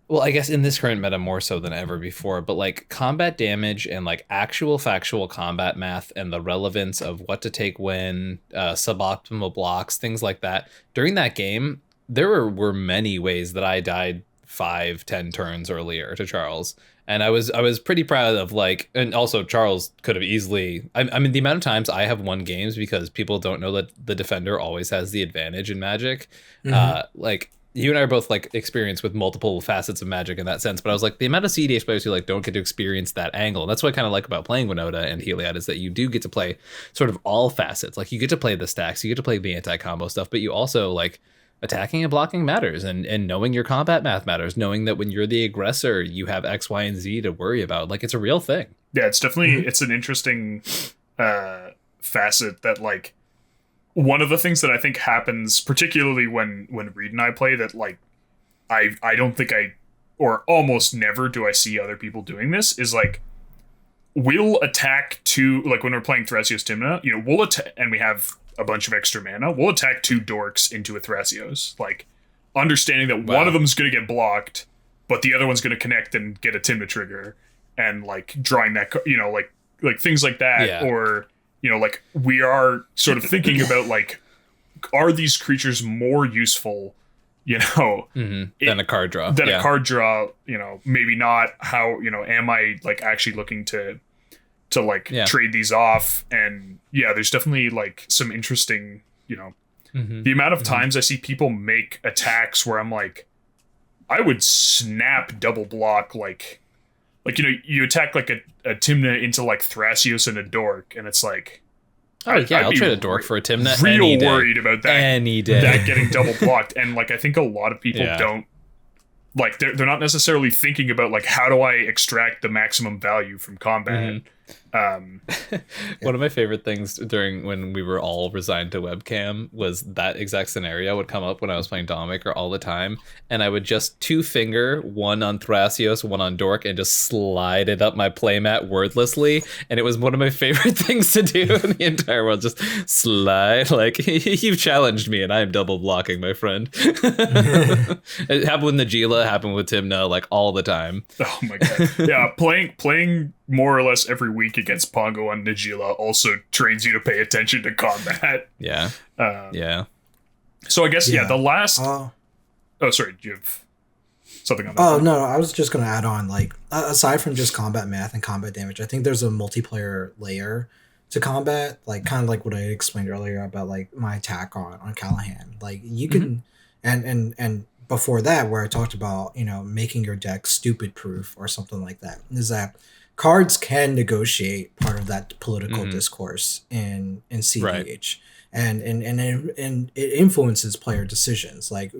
well, I guess in this current meta more so than ever before, but like combat damage and like actual factual combat math and the relevance of what to take when, suboptimal blocks, things like that. During that game, there were many ways that I died 5-10 turns earlier to Charles. And I was pretty proud of like, and also Charles could have easily, I mean, the amount of times I have won games because people don't know that the defender always has the advantage in Magic. Like, you and I are both like experienced with multiple facets of Magic in that sense, but I was like, the amount of cEDH players who like don't get to experience that angle. And that's what I kind of like about playing Winota and Heliod is that you do get to play sort of all facets. Like you get to play the stacks, you get to play the anti-combo stuff, but you also like attacking and blocking matters and knowing your combat math matters, knowing that when you're the aggressor, you have X, Y, and Z to worry about. Like it's a real thing. Yeah, it's definitely, it's an interesting facet that like, one of the things that I think happens, particularly when Reed and I play, that like I don't think or almost never do I see other people doing this, is like we'll attack like when we're playing Thrasios Tymna, we'll attack, and we have a bunch of extra mana, we'll attack 2 Dorks into a Thrasios, like understanding that one of them's going to get blocked, but the other one's going to connect and get a Tymna trigger, and like drawing that, like things like that, or like we are sort of thinking about like, are these creatures more useful, than a card draw? A card draw, maybe not. How, am I like actually looking to like trade these off? And there's definitely like some interesting, the amount of times I see people make attacks where I'm like, I would snap double block like you attack like a Tymna into like Thrasios and a Dork, and it's like, I'll trade a Dork for a Tymna. Real worried about that. Any day. That getting double blocked, and like I think a lot of people don't like. They're not necessarily thinking about like, how do I extract the maximum value from combat. One of my favorite things during when we were all resigned to webcam was that exact scenario would come up when I was playing Domimaker all the time, and I would just 2-finger one on Thrasios, one on Dork, and just slide it up my playmat wordlessly, and it was one of my favorite things to do in the entire world. Just slide, like you've challenged me and I am double blocking, my friend. It happened with Najila, happened with Tymna, like all the time. Oh my god. Yeah, playing more or less every week against Pongo on Najila also trains you to pay attention to combat. Yeah. So I guess, the last... oh, sorry, do you have something on that? Oh, no, I was just going to add on, like, aside from just combat math and combat damage, I think there's a multiplayer layer to combat, like, kind of like what I explained earlier about, like, my attack on Callahan. Like, you can... And before that, where I talked about, making your deck stupid proof or something like that, is that cards can negotiate part of that political discourse in cEDH, right. and it influences player decisions. Like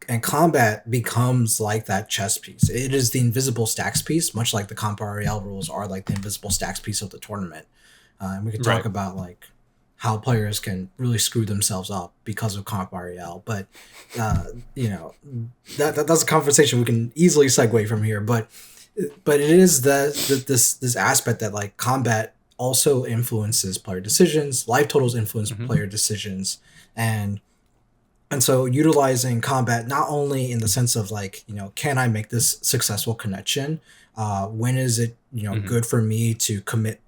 and combat becomes like that chess piece. It is the invisible stacks piece, much like the Comp REL rules are like the invisible stacks piece of the tournament. And we can talk about like how players can really screw themselves up because of Comp REL, but that's a conversation we can easily segue from here. But it is this aspect that like combat also influences player decisions, life totals influence player decisions, and so utilizing combat not only in the sense of like, can I make this successful connection, when is it good for me to commit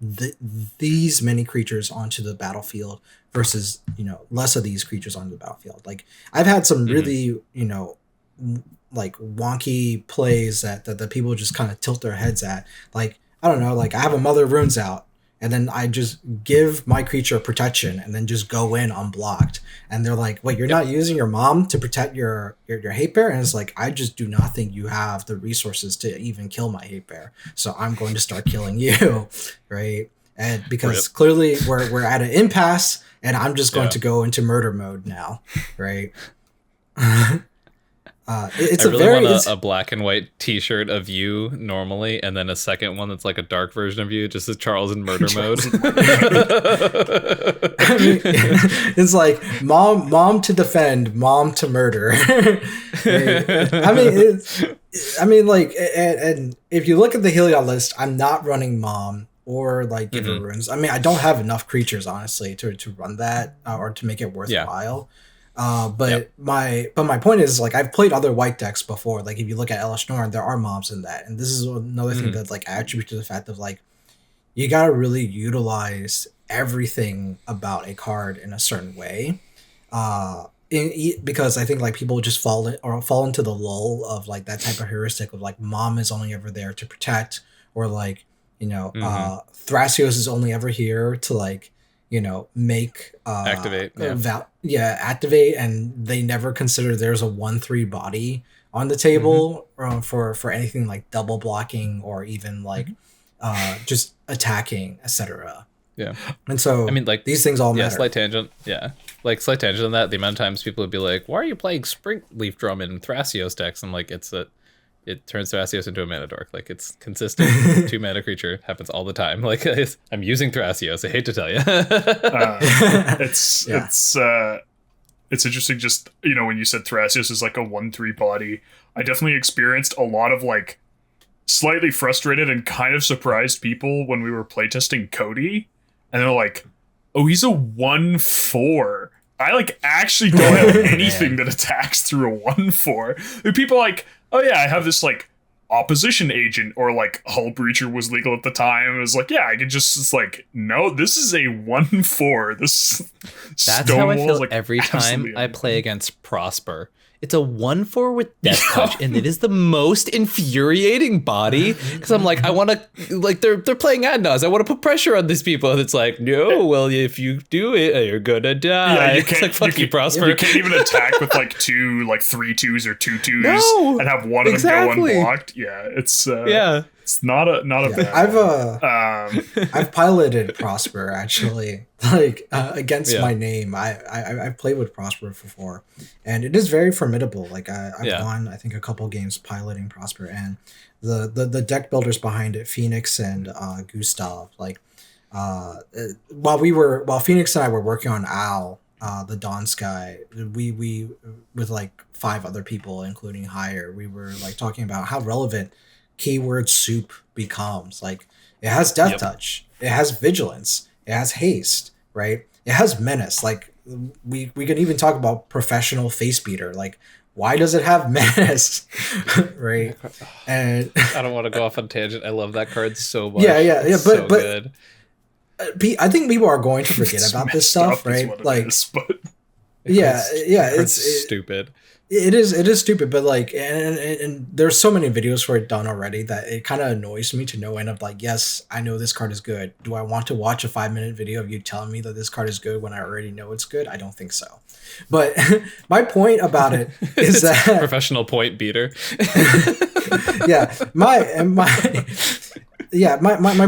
these many creatures onto the battlefield versus less of these creatures onto the battlefield. Like I've had some really like wonky plays that the people just kind of tilt their heads at. Like I don't know, like I have a Mother of Runes out, and then I just give my creature protection and then just go in unblocked. And they're like, wait, you're not using your mom to protect your hate bear? And it's like, I just do not think you have the resources to even kill my hate bear. So I'm going to start killing you. Right. And because clearly we're at an impasse, and I'm just going to go into murder mode now. Right. It's I really want a black and white T-shirt of you normally, and then a second one that's like a dark version of you, just as Charles in murder mode. I mean, it's like mom to defend, mom to murder. Like, and if you look at the Heliod list, I'm not running mom or like Giver Runes. I mean, I don't have enough creatures honestly to run that or to make it worthwhile. But my point is, like, I've played other white decks before. Like if you look at Elish Norn, there are mobs in that, and this is another thing that like I attribute to the fact of like you gotta really utilize everything about a card in a certain way. Because I think like people just fall into the lull of like that type of heuristic of like mom is only ever there to protect, or like Thrasios is only ever here to like make activate activate, and they never consider there's a 1/3 body on the table for anything like double blocking or even like just attacking, etc. And so I mean, like, these things all matter. Slight tangent on that. The amount of times people would be like, why are you playing Springleaf Drum in Thrasios decks? I'm like, it turns Thrasios into a mana dork. Like, it's consistent 2 mana creature, happens all the time. Like, I'm using Thrasios. I hate to tell you. It's interesting. Just when you said Thrasios is like a 1/3 body, I definitely experienced a lot of like slightly frustrated and kind of surprised people when we were playtesting Cody, and they're like, "Oh, he's a 1/4." I like actually don't have anything that attacks through a 1/4. And people are like, oh yeah, I have this like opposition agent, or like Hull Breacher was legal at the time. It was like, yeah, I could just, it's like, no, this is a 1/4. That's how I feel like every time I play against Prosper. It's a 1/4 with Death Touch, and it is the most infuriating body, because I'm like, I want to, like, they're playing Adnaz. I want to put pressure on these people, and it's like, no, well, if you do it, you're gonna die. Yeah, you it's can't, like, fuck you, Prosper. You can't even attack with like 2 like 3/2s or 2/2s and have one of them go unblocked. Yeah, it's it's not a bad I've piloted Prosper actually, like against my name. I've played with Prosper before, and it is very formidable. Like I've won, I think, a couple games piloting Prosper, and the deck builders behind it, Phoenix and Gustav. Like while Phoenix and I were working on Owl, the Dawn Sky, we with like 5 other people, including Hire, we were like talking about how relevant keyword soup becomes. Like, it has Death Touch, it has Vigilance, it has Haste, right? It has Menace. Like, we can even talk about Professional Face Beater. Like, why does it have Menace? Right? And I don't want to go off on a tangent. I love that card so much. But so good. I think people are going to forget about this stuff, right? Like, it's stupid. It is stupid, but like, and there's so many videos for it done already that it kind of annoys me to no end of like, yes, I know this card is good. Do I want to watch a 5-minute video of you telling me that this card is good when I already know it's good? I don't think so. But my point about it is that professional point beater. My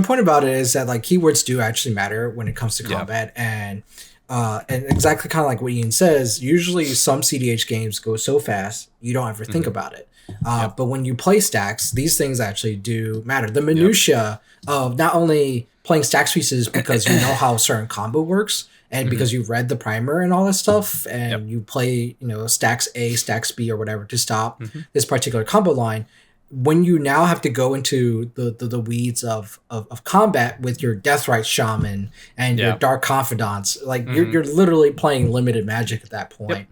point about it is that like keywords do actually matter when it comes to combat, and exactly kind of like what Ian says, usually some cEDH games go so fast you don't ever think about it. But when you play stacks, these things actually do matter. The minutia of not only playing stacks pieces because you know how a certain combo works, and because you read the primer and all this stuff, and you play, stacks A, stacks B, or whatever to stop this particular combo line. When you now have to go into the weeds of combat with your Deathrite Shaman and your Dark Confidants, like you're literally playing limited magic at that point.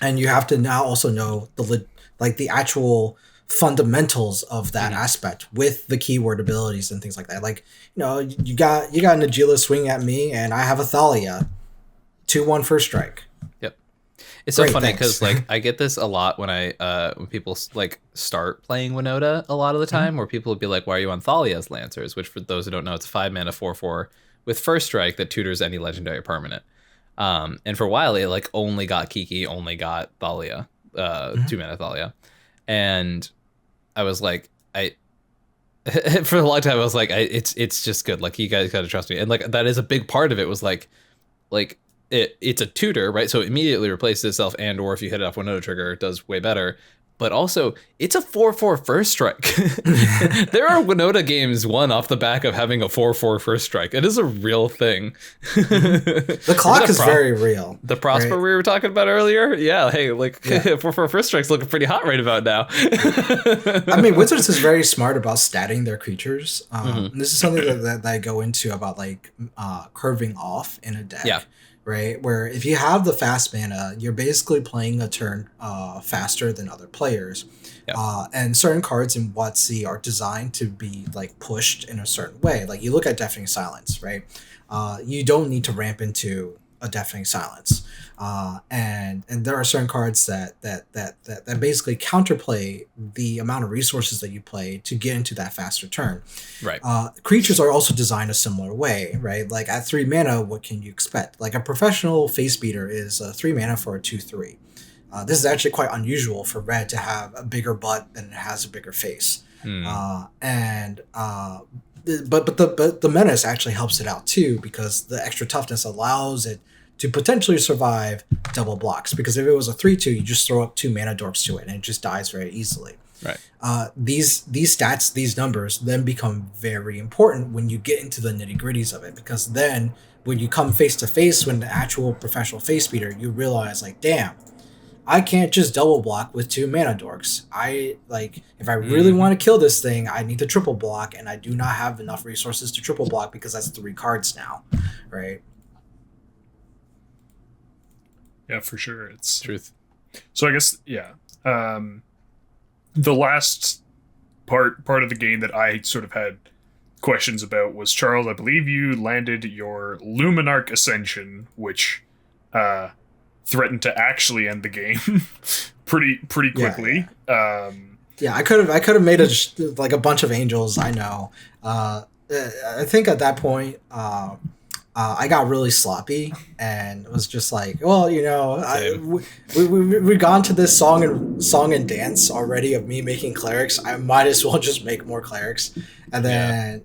And you have to now also know the actual fundamentals of that aspect with the keyword abilities and things like that. Like, you got Najila swinging at me, and I have a Thalia, 2/1 first strike. Yep. It's so Great, funny thanks. because like I get this a lot when people like start playing Winota a lot of the time, where people would be like, "Why are you on Thalia's Lancers?" Which, for those who don't know, it's a 5-mana 4/4 with first strike that tutors any legendary permanent. And for a while, it like only got Kiki, only got Thalia, 2-mana Thalia, and I was like, for a long time I was like, it's just good. Like, you guys gotta trust me, and like that is a big part of it. Was like it's a tutor, right? So it immediately replaces itself, and or if you hit it off Winota trigger, it does way better. But also, it's a 4/4 first strike. There are Winota games won off the back of having a 4/4 first strike. It is a real thing. The clock is very real. The Prosper we were talking about earlier? Yeah, hey, like 4/4 first strike's looking pretty hot right about now. I mean, Wizards is very smart about statting their creatures. And this is something that I go into about like curving off in a deck. Yeah. Right, where if you have the fast mana, you're basically playing a turn faster than other players. And certain cards in WotC are designed to be like pushed in a certain way. Like, you look at Deafening Silence, right? You don't need to ramp into a Deafening Silence. And there are certain cards that basically counterplay the amount of resources that you play to get into that faster turn. Right. Creatures are also designed a similar way, right? Like, at 3 mana, what can you expect? Like, a professional face beater is 3 mana for a 2/3. This is actually quite unusual for red to have a bigger butt than it has a bigger face. But the menace actually helps it out too, because the extra toughness allows it to potentially survive double blocks. Because if it was a 3/2, you just throw up 2 mana dorks to it and it just dies very easily. Right. These stats, these numbers, then become very important when you get into the nitty gritties of it, because then when you come face to face with the actual professional face beater, you realize, like, damn, I can't just double block with 2 mana dorks. If I really want to kill this thing, I need to triple block, and I do not have enough resources to triple block because that's 3 cards now, right? Yeah, for sure. It's Truth. So I guess, the last part of the game that I sort of had questions about was, Charles, I believe you landed your Luminarch Ascension, which threatened to actually end the game pretty quickly. I could have made a bunch of angels. I know. I think at that point, I got really sloppy and was just like, well, we've gone to this song and dance already of me making clerics. I might as well just make more clerics. And then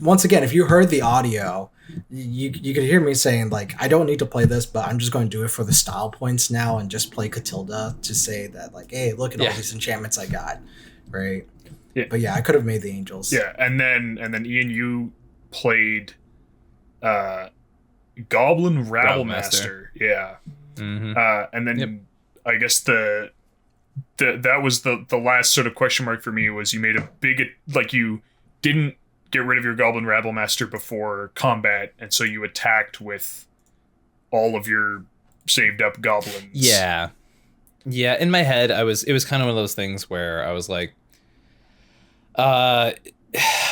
once again, if you heard the audio, you could hear me saying, like, I don't need to play this, but I'm just going to do it for the style points now and just play Catilda to say that, like, hey, look at all these enchantments I got, right? Yeah. But I could have made the angels. Yeah, and then Ian, you played Goblin Rabblemaster. Yeah. And then I guess that was the last sort of question mark for me, was you made a big, like, you didn't get rid of your Goblin Rabblemaster before combat, and so you attacked with all of your saved up goblins. Yeah, in my head, it was kind of one of those things where I was like, I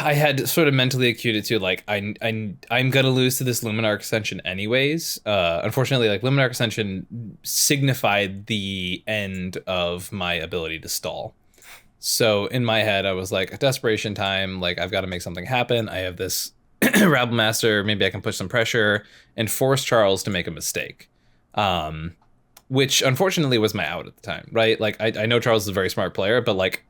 had sort of mentally acuted to, like, I'm gonna lose to this Luminarch Ascension anyways. Unfortunately, like, Luminarch Ascension signified the end of my ability to stall. So in my head, I was like, desperation time, like, I've got to make something happen. I have this Rabblemaster, maybe I can push some pressure and force Charles to make a mistake. Which unfortunately was my out at the time, right? Like, I know Charles is a very smart player, but like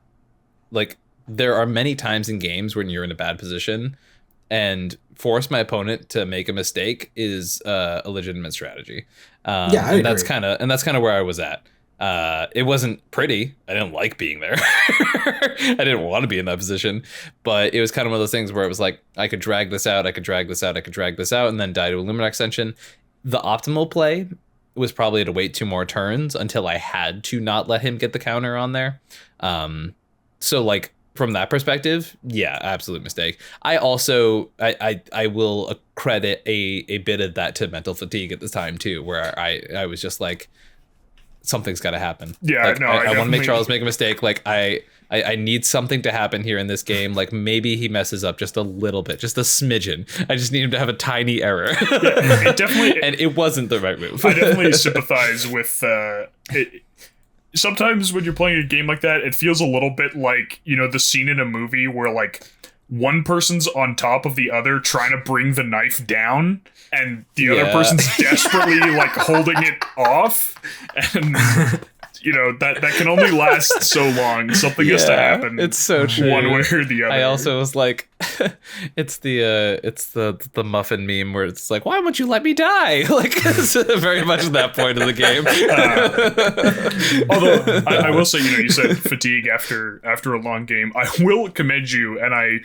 there are many times in games when you're in a bad position, and force my opponent to make a mistake is a legitimate strategy. I agree. That's kind of where I was at. It wasn't pretty. I didn't like being there. I didn't want to be in that position, but it was kind of one of those things where it was like, I could drag this out, and then die to a Luminarch Ascension. The optimal play was probably to wait 2 more turns until I had to not let him get the counter on there. So, like, from that perspective, absolute mistake. I also, I will credit a bit of that to mental fatigue at the time too, where I was just like, something's got to happen. Yeah, like, no, I want to make definitely- Charles make a mistake. Like I need something to happen here in this game. Like maybe he messes up just a little bit, just a smidgen. I just need him to have a tiny error. Yeah, it definitely, and it wasn't the right move. I definitely sympathize with it. Sometimes when you're playing a game like that, it feels a little bit like, you know, the scene in a movie where like one person's on top of the other trying to bring the knife down, and the other person's desperately like holding it off, and you know that can only last so long. Something has to happen. It's so true. One way or the other. I also was like, it's the muffin meme where it's like, why won't you let me die? Like it's very much that point of the game. Although I will say, you know, you said fatigue after a long game. I will commend you, and I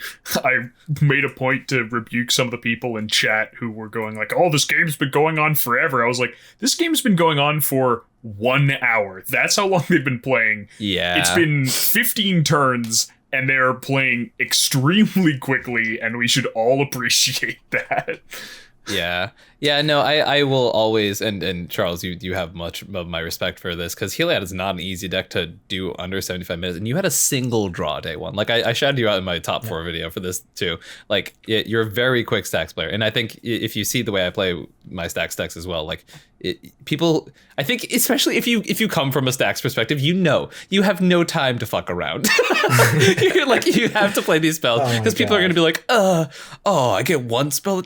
made a point to rebuke some of the people in chat who were going like, "Oh, this game's been going on forever." I was like, "This game's been going on for 1 hour. That's how long they've been playing. Yeah, it's been 15 turns." And they're playing extremely quickly, and we should all appreciate that. Yeah, no, I will always, and Charles, you have much of my respect for this, because Heliod is not an easy deck to do under 75 minutes, and you had a single draw day one. Like, I shouted you out in my top 4 video for this, too. Like, you're a very quick stacks player, and I think if you see the way I play my stacks decks as well, like, people, I think, especially if you come from a stacks perspective, you know, you have no time to fuck around. You're like, you have to play these spells, because people are going to be like, I get one spell,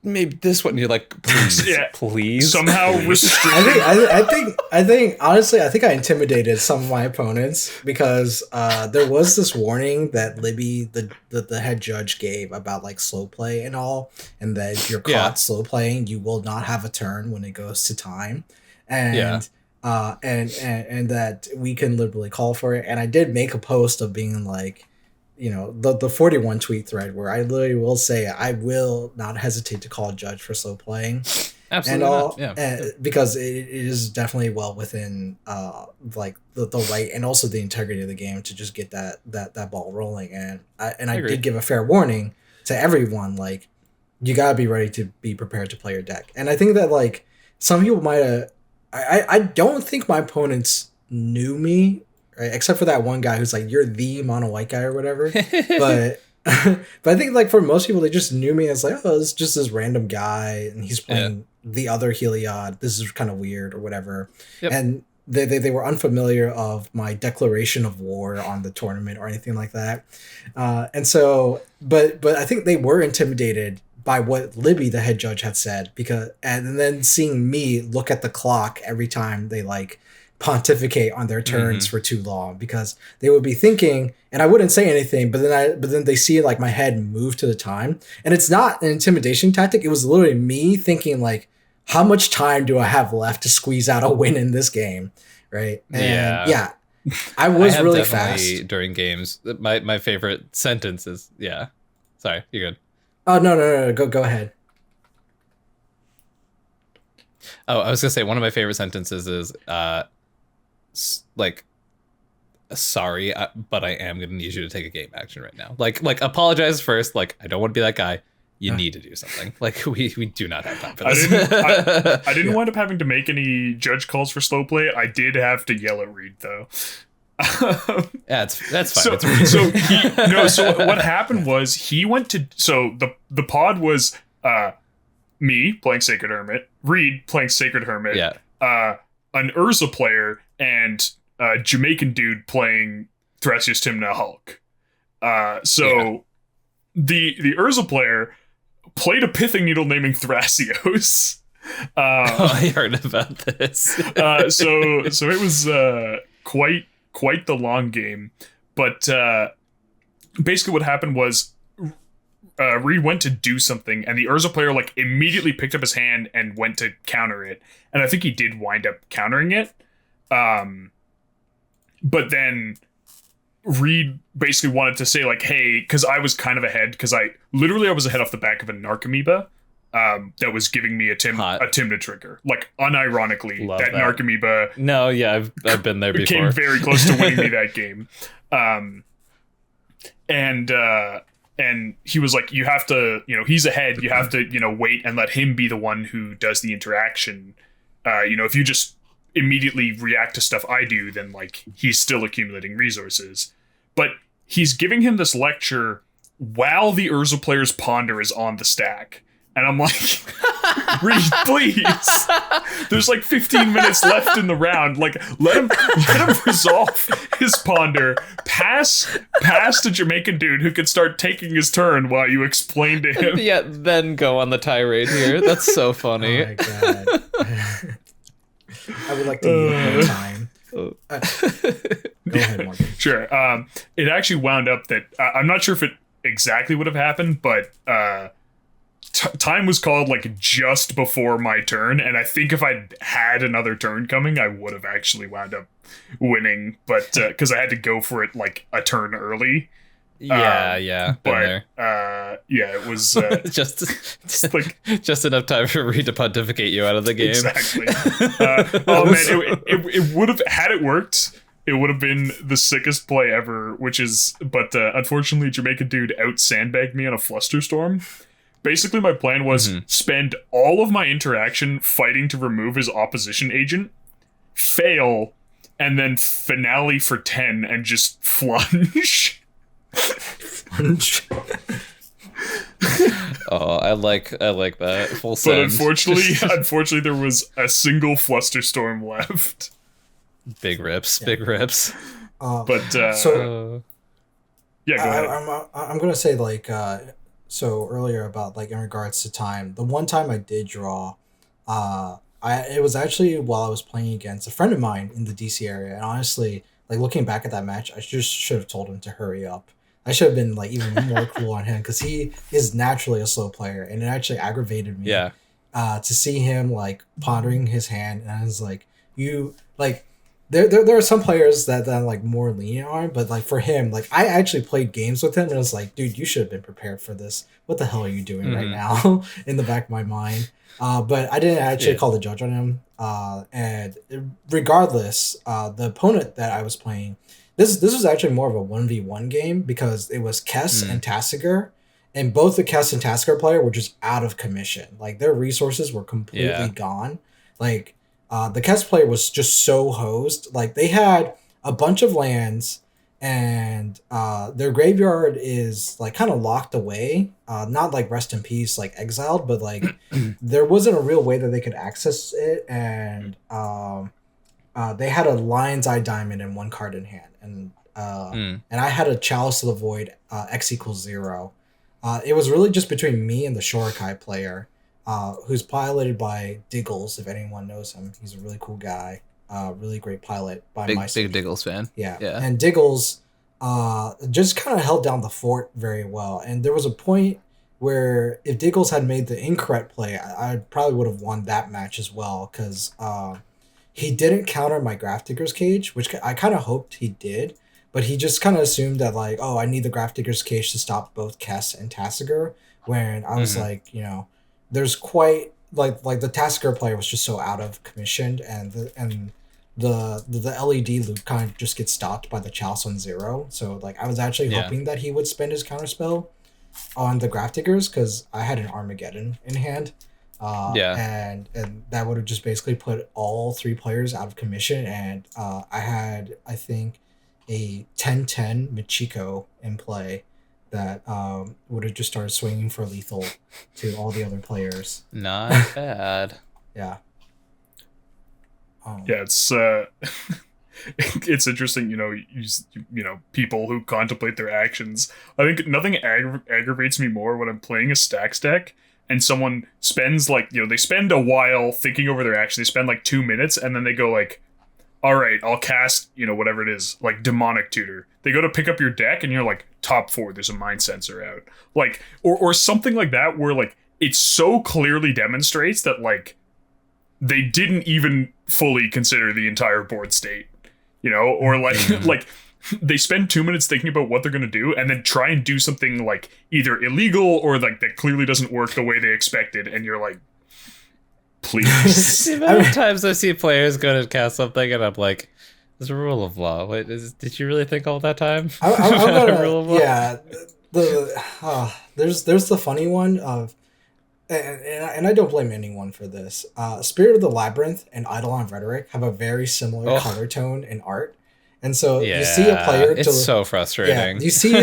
maybe this one. You're like, please. Somehow restrict. I think honestly, I think I intimidated some of my opponents because there was this warning that Libby, the head judge, gave about like slow play and all, and that if you're caught slow playing, you will not have a turn when it goes to time, and that we can literally call for it. And I did make a post of being like, you know, the 41 tweet thread where I literally will say I will not hesitate to call a judge for slow playing. Absolutely and all, not. because it is definitely well within like the right and also the integrity of the game to just get that ball rolling. And I did give a fair warning to everyone, like, you gotta be ready to be prepared to play your deck. And I think that like some people might have, I don't think my opponents knew me. Right? Except for that one guy who's like, you're the mono white guy or whatever. But I think like for most people, they just knew me as like, oh, it's just this random guy and he's playing the other Heliod. This is kind of weird or whatever. Yep. And they were unfamiliar of my declaration of war on the tournament or anything like that. And so, but I think they were intimidated by what Libby, the head judge, had said, and then seeing me look at the clock every time they like pontificate on their turns for too long, because they would be thinking, and I wouldn't say anything, but then they see like my head move to the time, and it's not an intimidation tactic. It was literally me thinking like, how much time do I have left to squeeze out a win in this game, right? And I was really fast during games. My favorite sentence is sorry, you're good. Oh no, go ahead. Oh, I was gonna say one of my favorite sentences is like, sorry, but I am gonna need you to take a game action right now. Like apologize first. Like, I don't want to be that guy. You need to do something. Like, we do not have time for this. I didn't wind up having to make any judge calls for slow play. I did have to yell at Reed though. That's fine. So what happened was he went to, so the pod was me playing Sacred Hermit, Reed playing Sacred Hermit, an Urza player, and a Jamaican dude playing Thrasius Timna Hulk. The Urza player played a Pithing Needle naming Thrasios. I heard about this. So it was quite the long game, but basically what happened was Reed went to do something, and the Urza player like immediately picked up his hand and went to counter it, and I think he did wind up countering it. But then Reed basically wanted to say like, hey, because I was kind of ahead, because I was ahead off the back of a Narcomoeba that was giving me a Timna trigger. Like, unironically, that Narcomoeba. No, yeah, I've been there before. Came very close to winning me that game. And he was like, you have to, he's ahead. You have to, wait and let him be the one who does the interaction. If immediately react to stuff I do, then like he's still accumulating resources. But he's giving him this lecture while the Urza player's ponder is on the stack. And I'm like, Reed, please. There's like 15 minutes left in the round. Like, let him resolve his ponder. Pass to Jamaican dude who can start taking his turn while you explain to him. Yeah, then go on the tirade here. That's so funny. Oh my god. I would like to use more time. Go ahead, Morgan. Sure. It actually wound up that I'm not sure if it exactly would have happened, but time was called like just before my turn, and I think if I'd had another turn coming, I would have actually wound up winning, but because I had to go for it like a turn early. Yeah. But it was just like just enough time for Reed to pontificate you out of the game. Exactly. It would have, had it worked, it would have been the sickest play ever, but unfortunately Jamaican dude out sandbagged me on a flusterstorm. Basically my plan was spend all of my interaction fighting to remove his opposition agent, fail, and then finale for 10 and just flunge. Oh, I like that full But send. unfortunately there was a single flusterstorm left. Big rips. But so yeah, go ahead. I'm gonna say like so earlier about like in regards to time. The one time I did draw, it was actually while I was playing against a friend of mine in the DC area, and honestly, like looking back at that match, I just should have told him to hurry up. I should have been like even more cool on him because he is naturally a slow player, and it actually aggravated me. Yeah. To see him like pondering his hand, and I was like, you like. There are some players that I'm like more lenient on, but like for him, like I actually played games with him and I was like, dude, you should have been prepared for this. What the hell are you doing right now? In the back of my mind. But I didn't actually call the judge on him. And regardless, the opponent that I was playing, this was actually more of a 1v1 game because it was Kess and Tassiger. And both the Kess and Tassiger player were just out of commission. Like their resources were completely gone. Like the Kess player was just so hosed. Like they had a bunch of lands and their graveyard is like kind of locked away. Not like rest in peace, like exiled, but like there wasn't a real way that they could access it. And they had a Lion's Eye Diamond and one card in hand. And I had a Chalice of the Void X=0. It was really just between me and the Shorakai player. Who's piloted by Diggles, if anyone knows him. He's a really cool guy. Really great pilot by my big Diggles fan. Yeah. And Diggles just kind of held down the fort very well. And there was a point where if Diggles had made the incorrect play, I probably would have won that match as well because he didn't counter my Grafdigger's Cage, which I kind of hoped he did. But he just kind of assumed that like, oh, I need the Grafdigger's Cage to stop both Kess and Tassiger. When I was like, you know, there's quite like the Tasker player was just so out of commission, and the LED loop kind of just gets stopped by the Chalice on 0. So like I was actually hoping that he would spend his counterspell on the Grafdiggers because I had an Armageddon in hand. And that would have just basically put all 3 players out of commission, and I had I think a 10/10 Michiko in play that would have just started swinging for lethal to all the other players. Not bad. Yeah. It's it's interesting, you know, people who contemplate their actions. I think nothing aggravates me more when I'm playing a stacks deck and someone spends like, you know, they spend a while thinking over their action. They spend like 2 minutes and then they go like, all right, I'll cast, you know, whatever it is, like Demonic Tutor. They go to pick up your deck and you're like, top 4, there's a Mind Sensor out. Like, or something like that where like it so clearly demonstrates that like they didn't even fully consider the entire board state, you know, or like like they spend 2 minutes thinking about what they're going to do and then try and do something like either illegal or like that clearly doesn't work the way they expected. And you're like, please. The amount of times I see players go to cast something and I'm like, there's a rule of law. Wait, did you really think all that time? I'm gonna, rule of law? Yeah. There's the funny one of and I don't blame anyone for this. Spirit of the Labyrinth and Eidolon Rhetoric have a very similar color tone and art. And so you see a player... It's so frustrating. Yeah, you see...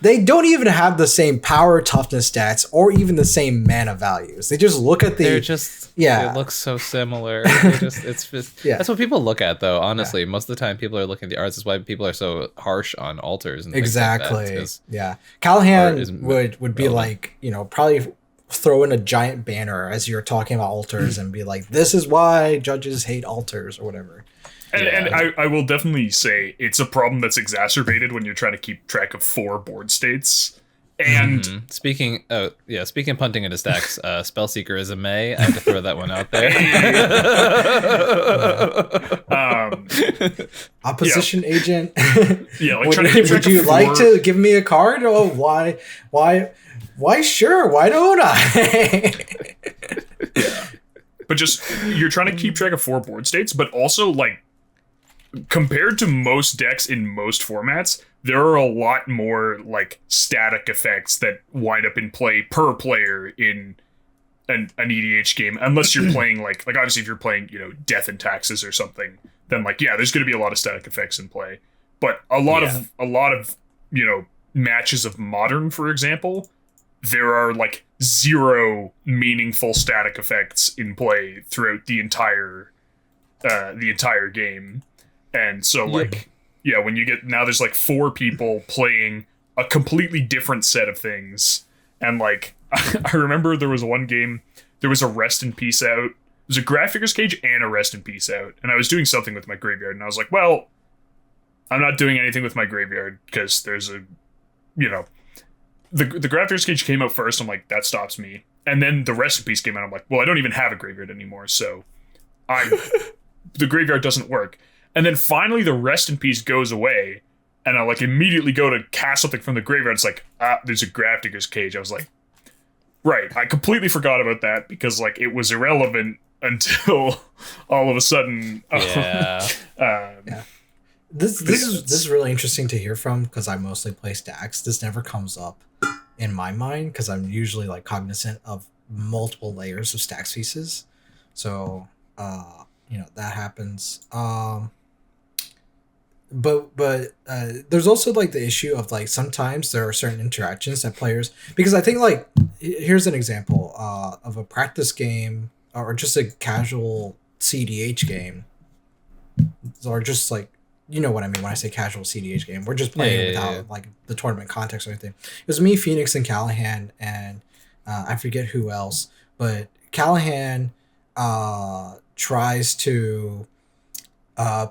they don't even have the same power toughness stats or even the same mana values. They just look at the... They're just... Yeah. They look so similar. It's just... That's what people look at, though, honestly. Most of the time, people are looking at the arts. That's why people are so harsh on altars and exactly. things like that, yeah. Callahan would be like, probably throw in a giant banner as you're talking about altars and be like, this is why judges hate altars or whatever. And I will definitely say it's a problem that's exacerbated when you're trying to keep track of 4 board states. And speaking of punting into stacks, Spellseeker is a May. I have to throw that one out there. Opposition agent. Yeah, like would you like to give me a card? Oh, why? Sure. Why don't I? Yeah. But just you're trying to keep track of 4 board states, but also like. Compared to most decks in most formats, there are a lot more like static effects that wind up in play per player in an EDH game, unless you're playing like obviously if you're playing Death and Taxes or something, then there's going to be a lot of static effects in play. But a lot of matches of Modern, for example, there are like 0 meaningful static effects in play throughout the entire game. And so, when you get... Now there's, 4 people playing a completely different set of things. And, I remember there was one game... There was a Rest in Peace out. There was a Graphics Cage and a Rest in Peace out. And I was doing something with my graveyard. And I was like, well, I'm not doing anything with my graveyard because there's a... The Graphics Cage came out first. I'm like, that stops me. And then the Rest in Peace came out. I'm like, well, I don't even have a graveyard anymore. So the graveyard doesn't work. And then finally the Rest in Peace goes away, and I immediately go to cast something from the graveyard. It's like, there's a Grafdigger's Cage. I was like, right, I completely forgot about that because it was irrelevant until all of a sudden. This is really interesting to hear from because I mostly play stacks. This never comes up in my mind because I'm usually cognizant of multiple layers of stacks pieces. So that happens. But there's also the issue of sometimes there are certain interactions that players, because I think here's an example of a practice game or just a casual cEDH game, or just you know what I mean when I say casual cEDH game. We're just playing without the tournament context or anything. It was me, Phoenix, and Callahan, and I forget who else, but Callahan tries to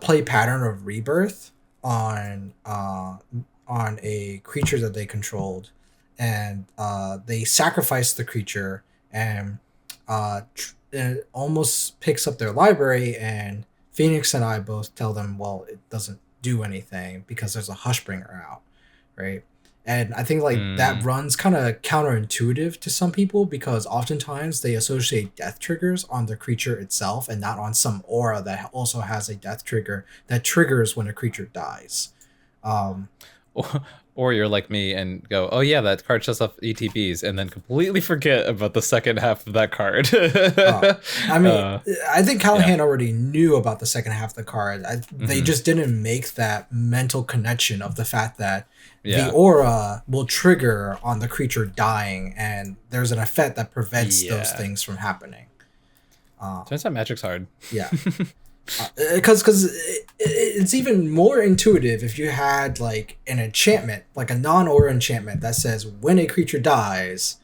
play Pattern of Rebirth on a creature that they controlled, and they sacrifice the creature, and it almost picks up their library, and Phoenix and I both tell them, well, it doesn't do anything because there's a Hushbringer out, right? And I think that runs kind of counterintuitive to some people because oftentimes they associate death triggers on the creature itself and not on some aura that also has a death trigger that triggers when a creature dies. Or you're like me and go, oh yeah, that card shuts off ETBs, and then completely forget about the second half of that card. I think Callahan already knew about the second half of the card. They just didn't make that mental connection of the fact that the aura will trigger on the creature dying, and there's an effect that prevents those things from happening. Turns out Magic's hard. Yeah. Because it's even more intuitive if you had an enchantment, a non-aura enchantment that says when a creature dies,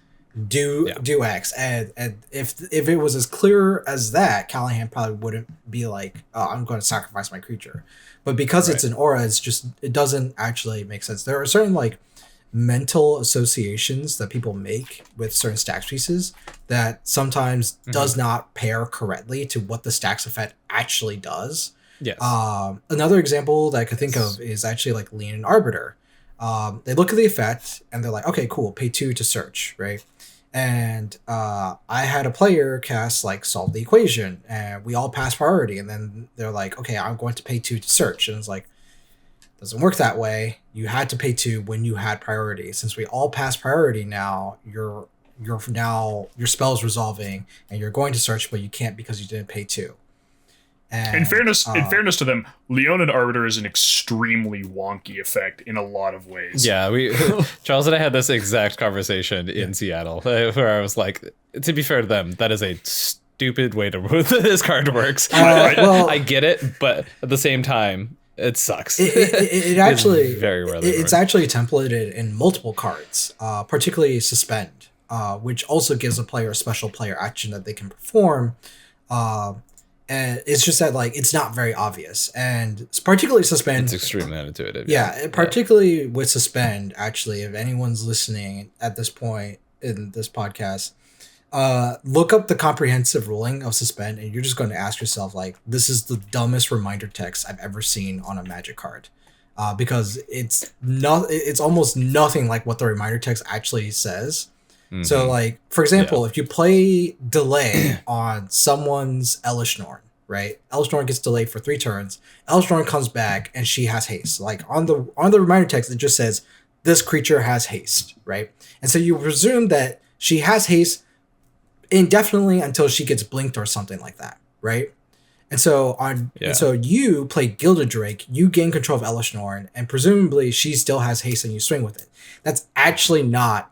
do X, and if it was as clear as that, Callahan probably wouldn't be like, oh, I'm going to sacrifice my creature. But because it's an aura, it doesn't actually make sense. There are certain mental associations that people make with certain stacks pieces that sometimes does not pair correctly to what the stacks effect actually does. Yes. Another example that I could think of is actually Leonin Arbiter. They look at the effect and they're like, okay, cool, pay 2 to search, right? And I had a player cast Solve the Equation, and we all passed priority, and then they're like, okay, I'm going to pay 2 to search, and it's doesn't work that way. You had to pay 2 when you had priority. Since we all passed priority now, your your spell is resolving and you're going to search, but you can't because you didn't pay 2. And, in fairness to them, Leonin Arbiter is an extremely wonky effect in a lot of ways. Yeah, Charles and I had this exact conversation in Seattle, where I was like, to be fair to them, that is a stupid way to this card works. Well, I get it, but at the same time, it sucks. It actually it's very rarely it's actually templated in multiple cards, particularly Suspend, which also gives a player a special player action that they can perform. And it's just that like it's not very obvious, and it's particularly Suspend. It's extremely unintuitive. Yeah, particularly with Suspend. Actually, if anyone's listening at this point in this podcast, look up the comprehensive ruling of Suspend, and you're just going to ask yourself like, this is the dumbest reminder text I've ever seen on a Magic card, because it's almost nothing like what the reminder text actually says. Mm-hmm. So, like, for example, if you play Delay on someone's Elish Norn, right? Elish Norn gets delayed for 3 turns. Elish Norn comes back and she has haste. Like on the reminder text, it just says this creature has haste, right? And so you presume that she has haste indefinitely until she gets blinked or something like that, right? And so so you play Gilded Drake, you gain control of Elish Norn, and presumably she still has haste and you swing with it. That's actually not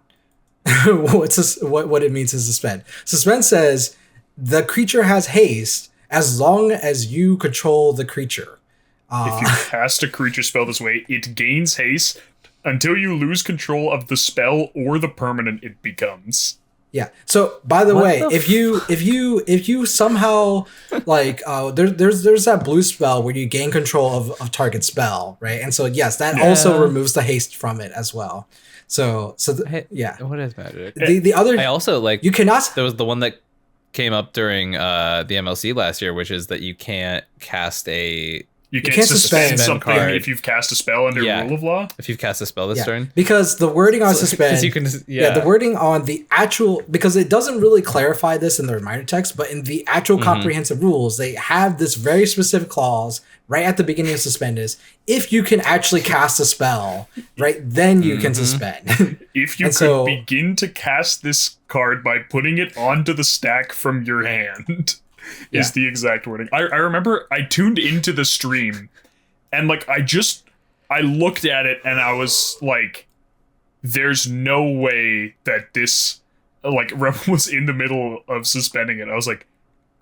what it means to Suspend. Suspend says the creature has haste as long as you control the creature. If you cast a creature spell this way, it gains haste until you lose control of the spell or the permanent it becomes. Yeah. So by the way, if you somehow like there's that blue spell where you gain control of target spell, right? And so yes, that also removes the haste from it as well. So yeah. What is magic? The other I also like you cannot. There was the one that came up during the MLC last year, which is that you can't cast a. You can't suspend something card if you've cast a spell under Rule of Law. If you've cast a spell this turn, because the wording on Suspend, the wording on the actual, because it doesn't really clarify this in the reminder text, but in the actual comprehensive rules, they have this very specific clause right at the beginning of Suspend is if you can actually cast a spell, right, then you can suspend. If you could begin to cast this card by putting it onto the stack from your hand. Is the exact wording. I remember I tuned into the stream and like I looked at it and I was like, there's no way that this, like, Rebel was in the middle of suspending it. I was like,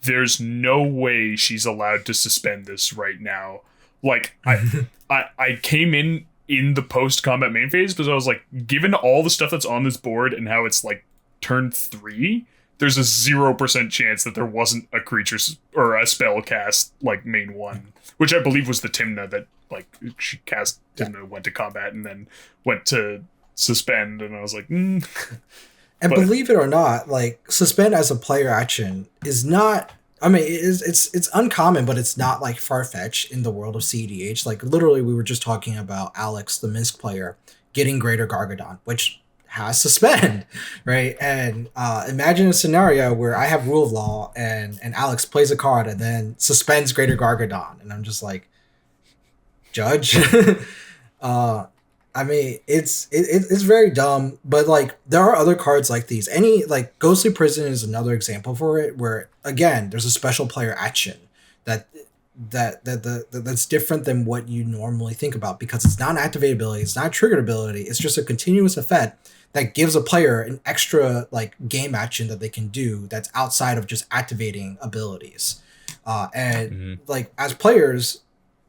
there's no way she's allowed to suspend this right now. Like I came in the post-combat main phase because I was like, given all the stuff that's on this board and how it's like turn 3, there's a 0% chance that there wasn't a creature or a spell cast like main 1, which I believe was the Timna that like she cast Timna, went to combat and then went to suspend, and I was like, And believe it or not, like Suspend as a player action is not. I mean, it's uncommon, but it's not like far-fetched in the world of cEDH. Like literally, we were just talking about Alex, the Minsk player, getting Greater Gargadon, which has Suspend, right? And imagine a scenario where I have Rule of Law and Alex plays a card and then suspends Greater Gargadon, and I'm just like, Judge. I mean, it's very dumb, but like there are other cards like these. Like Ghostly Prison is another example for it, where again there's a special player action that's different than what you normally think about, because it's not an activate ability, it's not a triggered ability, it's just a continuous effect that gives a player an extra like game action that they can do that's outside of just activating abilities. Like as players,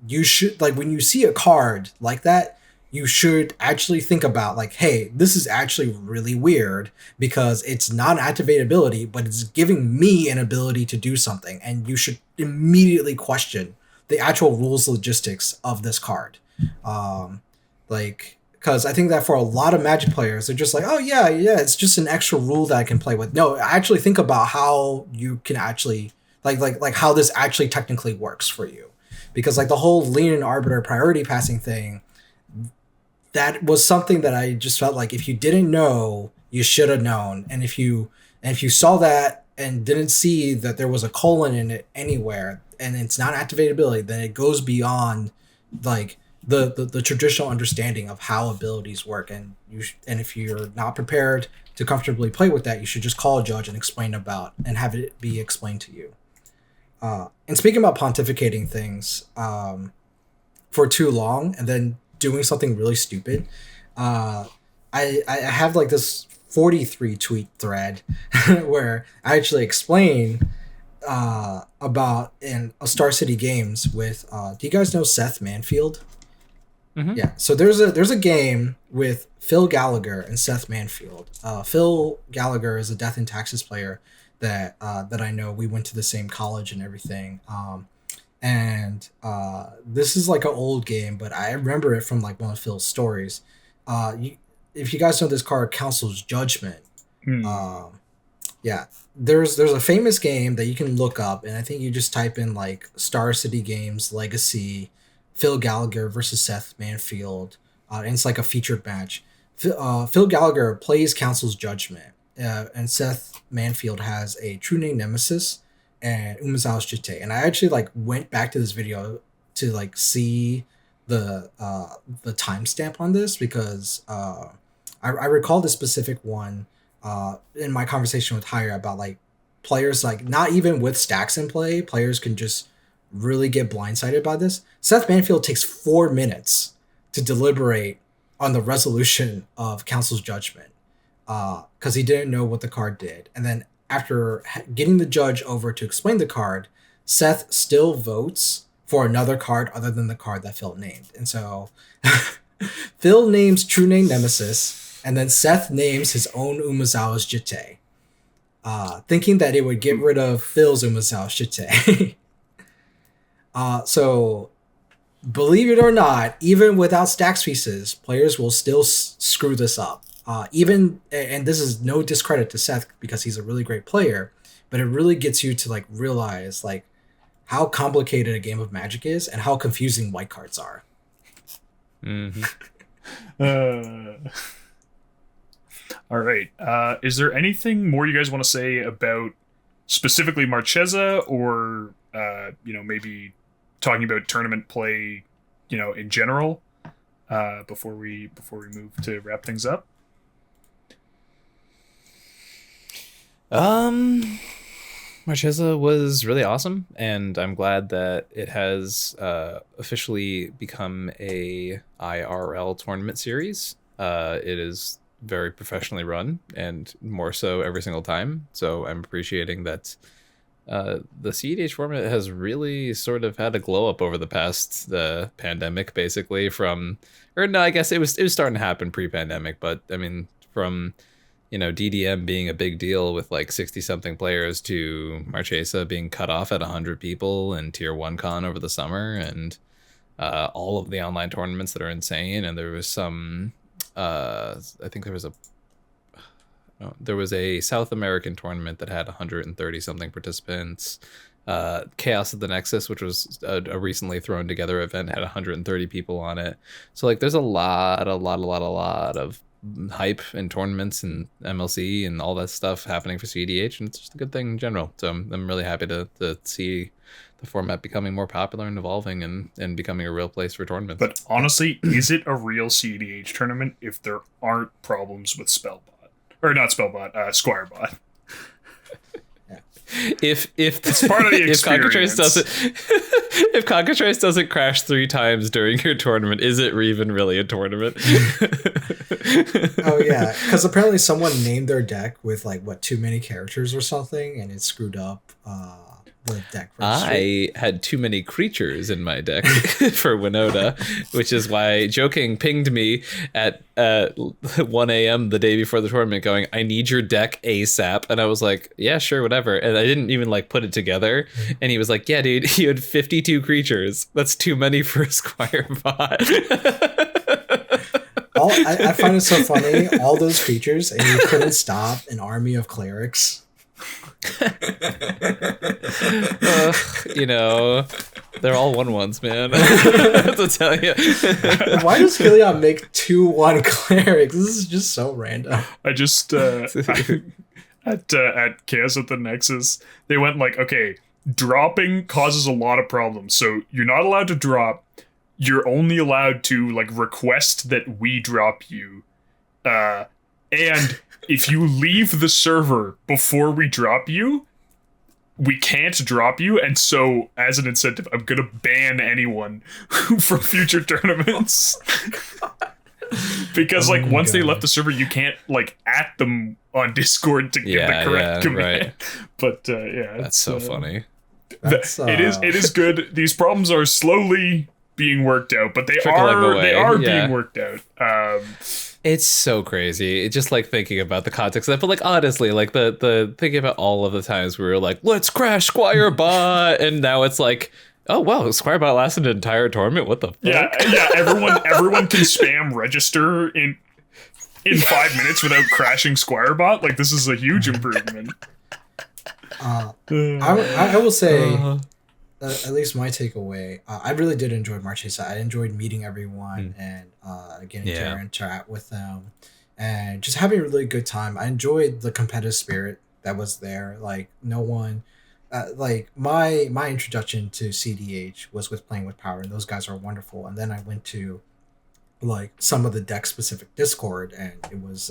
you should, like when you see a card like that, you should actually think about like, hey, this is actually really weird because it's not an activate ability, but it's giving me an ability to do something. And you should immediately question the actual rules logistics of this card. Because I think that for a lot of Magic players, they're just like, oh yeah, it's just an extra rule that I can play with. No, actually think about how you can actually like how this actually technically works for you. Because like the whole Leonin Arbiter priority passing thing, that was something that I just felt like if you didn't know, you should have known. And if you saw that and didn't see that there was a colon in it anywhere, and it's not activated ability, then it goes beyond like the traditional understanding of how abilities work. And if you're not prepared, to comfortably play with that, you should just call a judge and and have it be explained to you. And speaking about pontificating things for too long and then doing something really stupid, I have like this 43 tweet thread where I actually explain about in Star City Games with do you guys know Seth Manfield? Mm-hmm. Yeah, so there's a game with Phil Gallagher and Seth Manfield. Phil Gallagher is a Death and Taxes player that I know. We went to the same college and everything. And this is like an old game, but I remember it from like one of Phil's stories. If you guys know this card, Council's Judgment. Yeah, there's a famous game that you can look up, and I think you just type in like Star City Games Legacy, Phil Gallagher versus Seth Manfield, and it's like a featured match. Phil Gallagher plays Council's Judgment, and Seth Manfield has a True Name Nemesis and Umezawa's Jite. And I actually like went back to this video to like see the timestamp on this because I recall the specific one in my conversation with Hire about like players, like not even with stacks in play, players can just really get blindsided by this. Seth Manfield takes 4 minutes to deliberate on the resolution of Council's Judgment because he didn't know what the card did. And then after getting the judge over to explain the card, Seth still votes for another card other than the card that Phil named. And so Phil names True Name Nemesis, and then Seth names his own Umezawa's Jite, thinking that it would get rid of Phil's Umezawa's Jite. So, believe it or not, even without stacks pieces, players will still screw this up. And this is no discredit to Seth because he's a really great player, but it really gets you to like realize like how complicated a game of Magic is and how confusing white cards are. Mm-hmm. All right. Is there anything more you guys want to say about specifically Marchesa, or maybe talking about tournament play, in general, before we move to wrap things up? Marchesa was really awesome, and I'm glad that it has officially become a IRL tournament series. It is very professionally run, and more so every single time. So I'm appreciating that the cEDH format has really sort of had a glow up over the past pandemic, basically. I guess it was starting to happen pre-pandemic, but I mean from DDM being a big deal with like 60 something players to Marchesa being cut off at 100 people and tier 1 con over the summer, and all of the online tournaments that are insane. And there was some I think there was a South American tournament that had 130 something participants. Chaos of the Nexus, which was a recently thrown together event, had 130 people on it. So like there's a lot of hype and tournaments and MLC and all that stuff happening for cEDH, and it's just a good thing in general. So I'm really happy to see the format becoming more popular and evolving and becoming a real place for tournaments. But honestly, is it a real cEDH tournament if there aren't problems with Spellbot? Or not Spellbot, Squirebot. If it's part of the experience. If Cockatrice doesn't crash 3 times during your tournament, is it even really a tournament? Oh yeah, because apparently someone named their deck with like too many characters or something, and it screwed up the deck. I had too many creatures in my deck for Winota, which is why Joking pinged me at 1 a.m. the day before the tournament going, I need your deck ASAP. And I was like, yeah, sure, whatever. And I didn't even like put it together. And he was like, yeah, dude, you had 52 creatures. That's too many for a Squire bot. I find it so funny, all those creatures, and you couldn't stop an army of clerics. They're all 1/1s, man. I have to tell you. Why does Philion make 2/1 clerics? This is just so random. I just at Chaos at the Nexus, they went like, okay, dropping causes a lot of problems, so you're not allowed to drop. You're only allowed to like request that we drop you, And if you leave the server before we drop you, we can't drop you. And so, as an incentive, I'm going to ban anyone from future tournaments. Because, like, once they left the server, you can't, like, at them on Discord to get the correct command. Right. But, that's so funny. It is good. These problems are slowly being worked out, but they are being worked out. It's so crazy. It's just like thinking about the context of that, but like honestly, like the thinking about all of the times we were like, let's crash Squirebot, and now it's like, oh wow, Squirebot lasted an entire tournament. What the fuck? Yeah. Everyone can spam register in 5 minutes without crashing Squirebot. Like, this is a huge improvement. I will say, at least my takeaway, I really did enjoy Marchesa. I enjoyed meeting everyone and getting to interact with them and just having a really good time. I enjoyed the competitive spirit that was there. Like, no one, like my introduction to cEDH was with Playing with Power, and those guys are wonderful. And then I went to like some of the deck specific Discord, and it was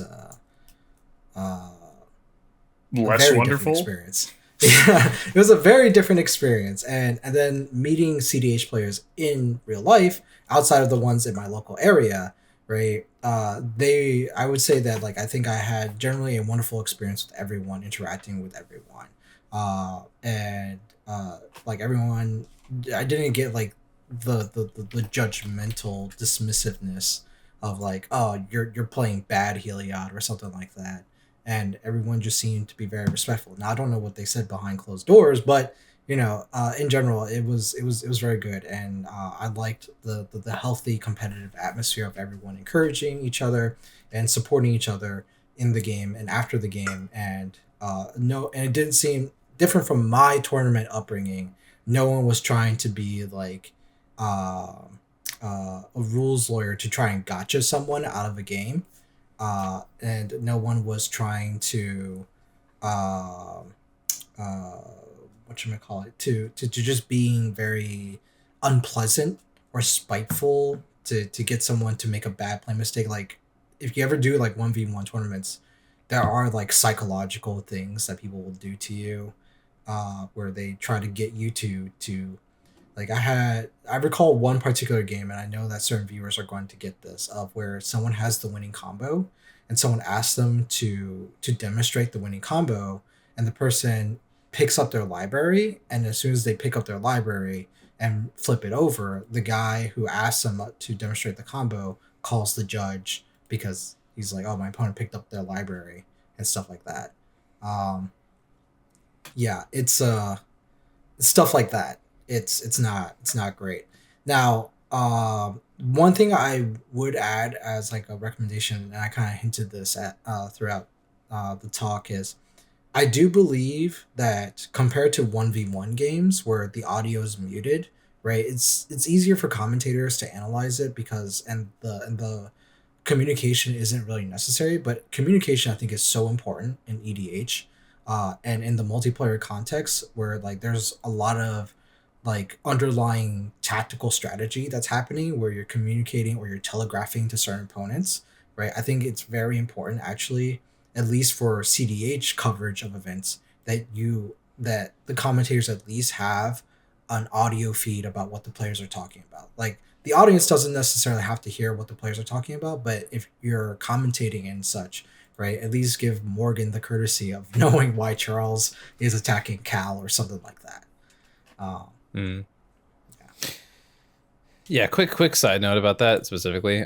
less wonderful experience. Yeah, it was a very different experience, and then meeting cEDH players in real life outside of the ones in my local area, right? I would say that, like, I think I had generally a wonderful experience with everyone, interacting with everyone, and like everyone, I didn't get like the judgmental dismissiveness of like, oh, you're playing bad Heliod or something like that. And everyone just seemed to be very respectful. Now, I don't know what they said behind closed doors, but you know, in general, it was very good, and I liked the healthy competitive atmosphere of everyone encouraging each other and supporting each other in the game and after the game. And it didn't seem different from my tournament upbringing. No one was trying to be like a rules lawyer to try and gotcha someone out of a game. And no one was trying to, to just being very unpleasant or spiteful to get someone to make a bad play mistake. Like, if you ever do like 1v1 tournaments, there are like psychological things that people will do to you, where they try to get you to like, I recall one particular game, and I know that certain viewers are going to get this, of where someone has the winning combo and someone asks them to demonstrate the winning combo, and the person picks up their library, and as soon as they pick up their library and flip it over, the guy who asked them to demonstrate the combo calls the judge because he's like, oh, my opponent picked up their library and stuff like that. It's stuff like that. It's not great. Now, one thing I would add as like a recommendation, and I kind of hinted this at throughout the talk, is I do believe that compared to 1v1 games where the audio is muted, right? It's easier for commentators to analyze it because the communication isn't really necessary, but communication I think is so important in EDH, and in the multiplayer context where like there's a lot of like underlying tactical strategy that's happening where you're communicating or you're telegraphing to certain opponents, right? I think it's very important, actually, at least for cEDH coverage of events, that the commentators at least have an audio feed about what the players are talking about. Like, the audience doesn't necessarily have to hear what the players are talking about, but if you're commentating and such, right, at least give Morgan the courtesy of knowing why Charles is attacking Cal or something like that. Yeah, quick side note about that specifically.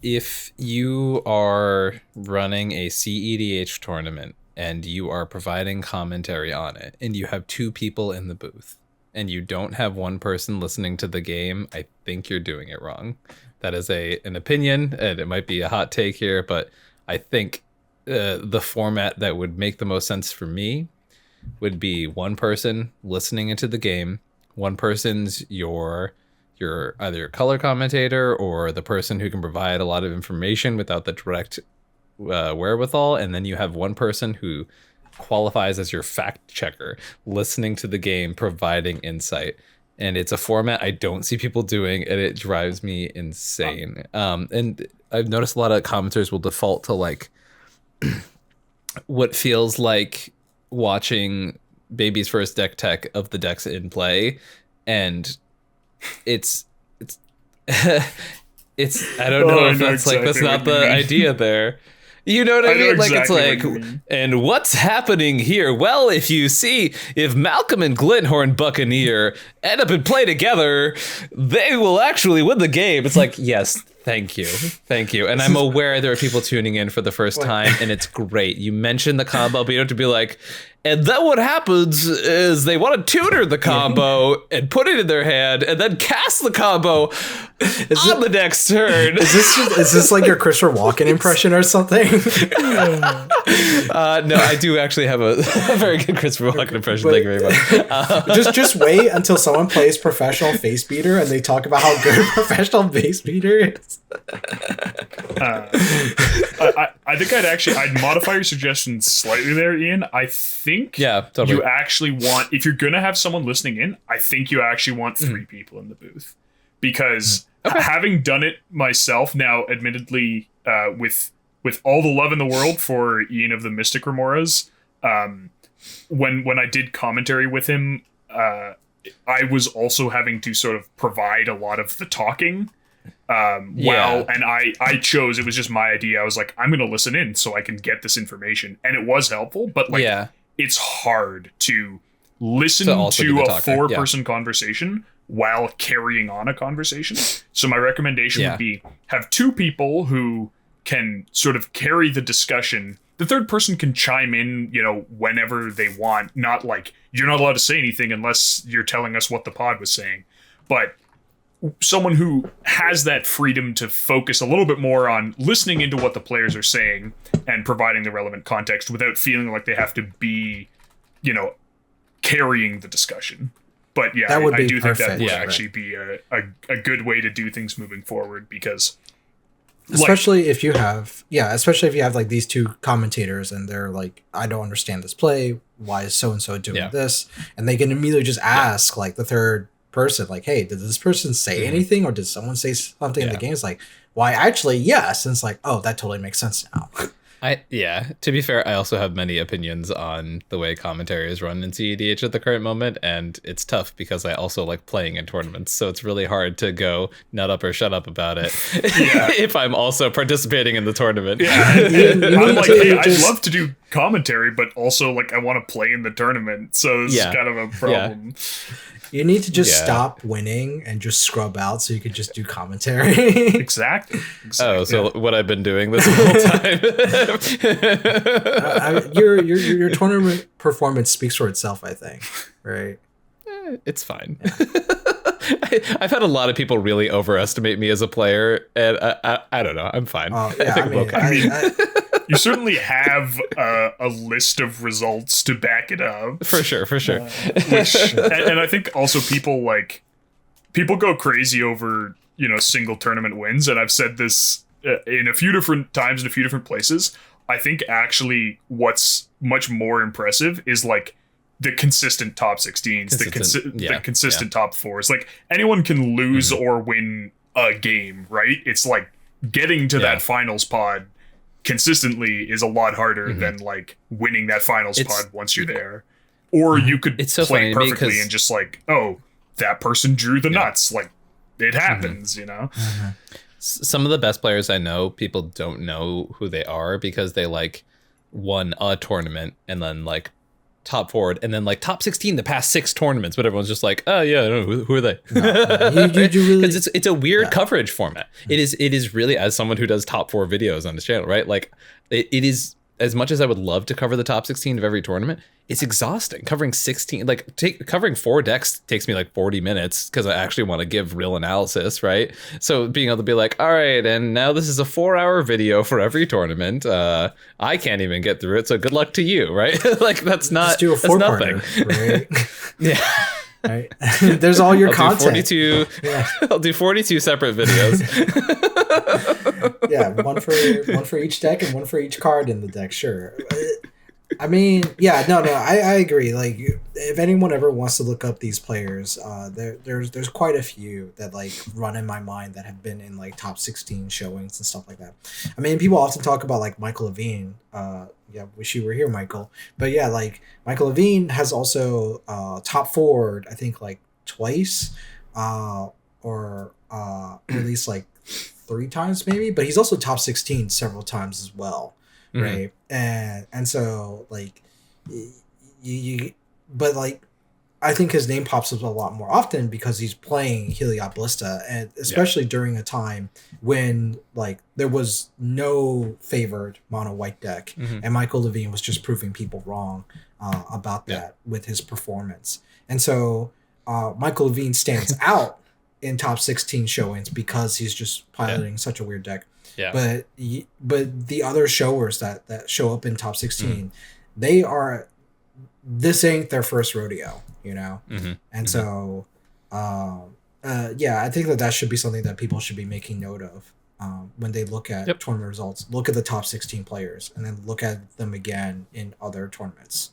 If you are running a cEDH tournament and you are providing commentary on it and you have two people in the booth and you don't have one person listening to the game, I think you're doing it wrong. That is an opinion, and it might be a hot take here, but I think the format that would make the most sense for me would be one person listening into the game, one person's your either your color commentator or the person who can provide a lot of information without the direct wherewithal, and then you have one person who qualifies as your fact checker listening to the game, providing insight. And it's a format I don't see people doing, and it drives me insane. And I've noticed a lot of commenters will default to like what feels like watching Baby's first deck tech of the decks in play, and it's it's I don't know if that's exactly like that's not the idea there. You know what I mean? Like, exactly, it's like, and what's happening here? Well, if Malcolm and Glinthorn Buccaneer end up in play together, they will actually win the game. It's like, yes, thank you. And I'm aware there are people tuning in for the first time, and it's great. You mentioned the combo, but you don't have to be like, and then what happens is they want to tutor the combo and put it in their hand and then cast the combo on the next turn. Is this like your Christopher Walken impression or something? No, I do actually have a very good Christopher Walken impression. Thank you very much. Just wait until someone plays professional face beater and they talk about how good professional face beater is. I think I'd modify your suggestion slightly there, Ian. I think totally. You actually want, if you're gonna have someone listening in, I think you actually want 3 people in the booth, because having done it myself now, admittedly, with all the love in the world for Ian of the Mystic Remoras, when I did commentary with him, I was also having to sort of provide a lot of the talking. And I chose, it was just my idea. I was like, I'm going to listen in so I can get this information. And it was helpful, but it's hard to listen to a 4-person conversation while carrying on a conversation. So my recommendation would be have 2 people who can sort of carry the discussion. The third person can chime in, whenever they want. Not like, you're not allowed to say anything unless you're telling us what the pod was saying. But someone who has that freedom to focus a little bit more on listening into what the players are saying and providing the relevant context without feeling like they have to be, carrying the discussion. But I do think that would actually be a good way to do things moving forward, because especially if you have like these 2 commentators and they're like, I don't understand this play, why is so and so doing this, and they can immediately just ask like the third person, like, hey, did this person say anything, or did someone say something in the game? It's like, why, actually, yes. And it's like, oh, that totally makes sense now. To be fair, I also have many opinions on the way commentary is run in cEDH at the current moment, and it's tough because I also like playing in tournaments, so it's really hard to go nut up or shut up about it if I'm also participating in the tournament. I'm like, hey, I'd love to do commentary, but also like I want to play in the tournament, so this is kind of a problem. You need to just stop winning and just scrub out so you could just do commentary. Exactly. Oh, so what I've been doing this whole time. Your tournament performance speaks for itself, I think. Right? It's fine. Yeah. I've had a lot of people really overestimate me as a player, and I don't know. I'm fine. I think I'm okay. You certainly have a list of results to back it up. For sure. And I think also people go crazy over, single tournament wins. And I've said this in a few different times in a few different places. I think actually what's much more impressive is like the consistent top 16s, the consistent top 4s. Like anyone can lose or win a game, right? It's like getting to that finals pod consistently is a lot harder than like winning that finals pod once you're there. Or you could play perfectly and just like, oh, that person drew the nuts. Like it happens, Some of the best players I know, people don't know who they are because they like won a tournament and then like top forward and then like top 16 the past 6 tournaments, but everyone's just like, oh yeah, no, who are they? Because it's a weird coverage format. It is really, as someone who does top 4 videos on this channel, right? Like it is, as much as I would love to cover the top 16 of every tournament, it's exhausting. Covering 16, covering 4 decks takes me like 40 minutes because I actually want to give real analysis, right? So being able to be like, all right, and now this is a 4-hour video for every tournament. I can't even get through it, so good luck to you, right? Like that's not, do a 4-parter, right? Right. There's all your content. 42. I'll do 42 separate videos. one for each deck and one for each card in the deck. Sure. I mean, I agree. Like, if anyone ever wants to look up these players, there's quite a few that like run in my mind that have been in like top 16 showings and stuff like that. I mean, people often talk about like Michael Levine. Yeah, wish you were here, Michael. But yeah, like Michael Levine has also top forward, I think like twice, or at least like 3 times maybe. But he's also top 16 several times as well, right? And so like you but like I think his name pops up a lot more often because he's playing Heliod Ballista, and especially during a time when like there was no favored mono white deck, and Michael Levine was just proving people wrong about that with his performance. And so Michael Levine stands out in top 16 showings because he's just piloting such a weird deck. But the other showers that show up in top 16, this ain't their first rodeo, you know? And so, I think that should be something that people should be making note of when they look at tournament results. Look at the top 16 players and then look at them again in other tournaments.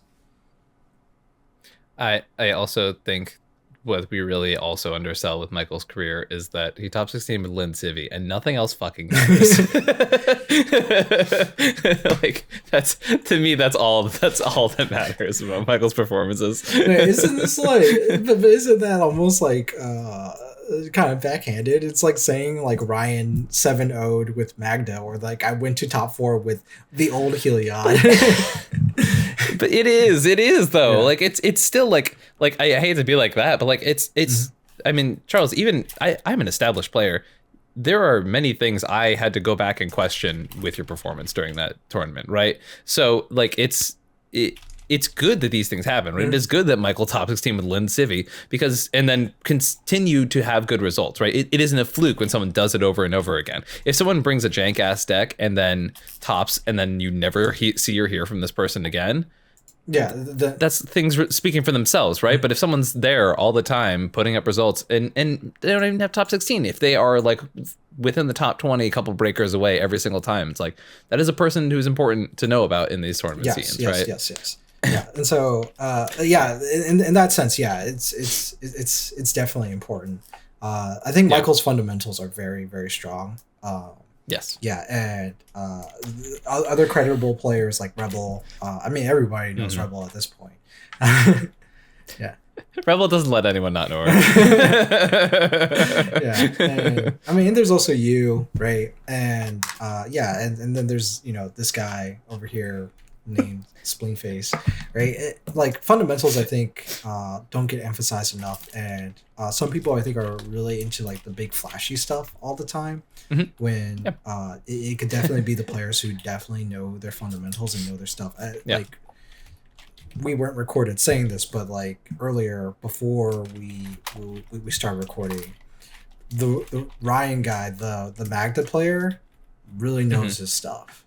I also think what we really also undersell with Michael's career is that he top 16 with Lynn Civi and nothing else fucking matters. Like that's, to me, that's all that matters about Michael's performances. Isn't this like, but isn't that almost like kind of backhanded? It's like saying like Ryan 7-0'd with Magda, or like I went to top 4 with the old Heliod. But it is though. Like it's still like I hate to be like that, but like it's I mean, Charles, even I'm an established player. There are many things I had to go back and question with your performance during that tournament, right? So like it's good that these things happen, right? It is good that Michael top 16 with Lynn Civi and then continue to have good results, right? It isn't a fluke when someone does it over and over again. If someone brings a jank ass deck and then tops and then you never see or hear from this person again, that's things speaking for themselves, right? But if someone's there all the time putting up results and they don't even have top 16, if they are like within the top 20, a couple breakers away every single time, it's like that is a person who's important to know about in these tournament scenes, right? Yes. Yeah, and so in that sense, it's definitely important. I think Michael's fundamentals are very, very strong. Yes. Yeah, and other credible players like Rebel. I mean, everybody knows Rebel at this point. Yeah. Rebel doesn't let anyone not know her. Yeah. And, I mean, there's also you, right? And and then there's, this guy over here named Spleenface, right? Like fundamentals, I think don't get emphasized enough, and some people I think are really into like the big flashy stuff all the time. When it could definitely be the players who definitely know their fundamentals and know their stuff. Like we weren't recorded saying this, but like earlier before we started recording, the Ryan guy, the Magda player, really knows his stuff.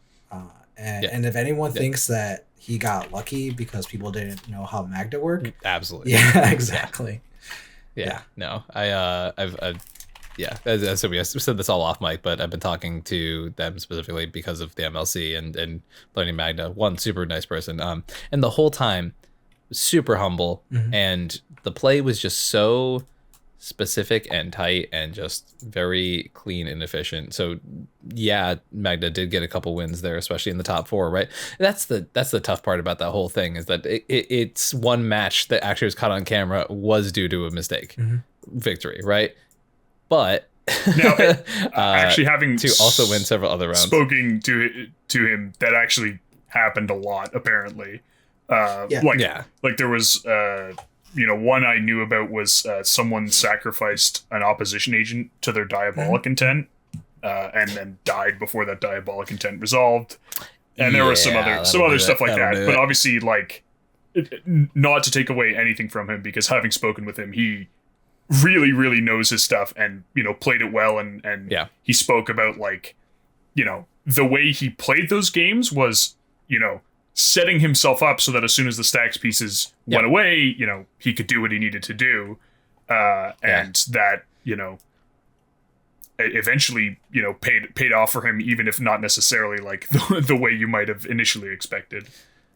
And if anyone thinks that he got lucky because people didn't know how Magda worked, absolutely. Yeah, exactly. Yeah. No, so we said this all off mic, but I've been talking to them specifically because of the MLC and learning Magda. One super nice person, and the whole time super humble, and the play was just so specific and tight and just very clean and efficient. So yeah, Magda did get a couple wins there, especially in the top 4, right? That's the tough part about that whole thing, is that it's one match that actually was caught on camera was due to a mistake victory, right? But now, actually having to also win several other rounds, spoken to him, that actually happened a lot apparently. Like there was one I knew about was someone sacrificed an opposition agent to their diabolic intent, and then died before that diabolic intent resoled. And there was some other stuff like that. But obviously, like, not to take away anything from him, because having spoken with him, he really, really knows his stuff and, played it well. And he spoke about, like, the way he played those games was, setting himself up so that as soon as the stacks pieces went away, he could do what he needed to do. And that, eventually, paid off for him, even if not necessarily like the way you might have initially expected.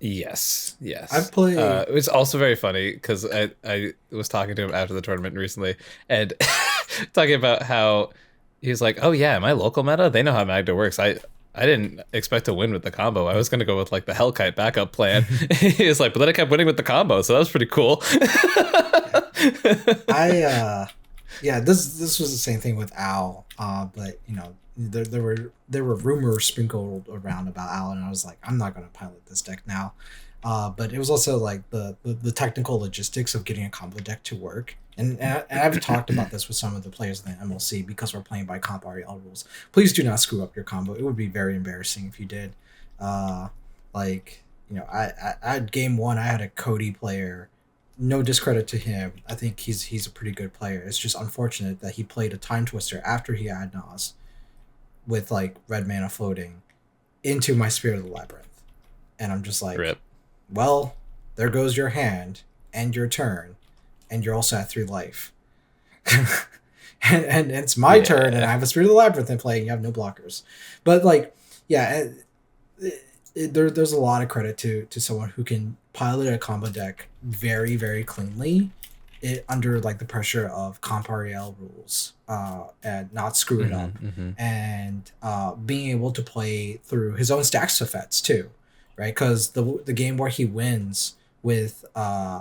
Yes. I've played. It was also very funny because I was talking to him after the tournament recently and talking about how he was like, "Oh yeah, my local meta, they know how Magda works. I didn't expect to win with the combo. I was going to go with like the Hellkite backup plan." He was like, "But then I kept winning with the combo, so that was pretty cool." This was the same thing with Al, but you know, there were rumors sprinkled around about Al, and I was like, I'm not going to pilot this deck now. But it was also like the technical logistics of getting a combo deck to work. And I've talked about this with some of the players in the MLC because we're playing by comp REL rules. Please do not screw up your combo. It would be very embarrassing if you did. Like, you know, I had game one, I had a Cody player. No discredit to him. I think he's a pretty good player. It's just unfortunate that he played a Time Twister after he had Nas with like red mana floating into my Spirit of the Labyrinth. And I'm just like, Rip. Well, there goes your hand and your turn. And you're also at 3 life. and it's my turn, and I have a Spirit of the Labyrinth in play, and you have no blockers. But, like, yeah, there's a lot of credit to someone who can pilot a combo deck very, very cleanly under, like, the pressure of comp REL rules and not screw it up. And being able to play through his own stacks effects, too, right? Because the game where he wins with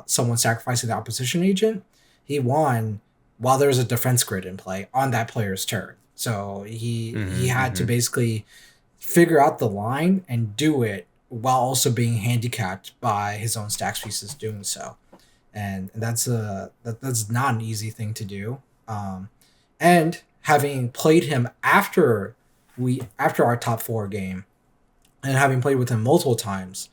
someone sacrificing the opposition agent, he won while there was a defense grid in play on that player's turn. So he had to basically figure out the line and do it while also being handicapped by his own stacks pieces doing so. And that's not an easy thing to do. And having played him after our top 4 game and having played with him multiple times,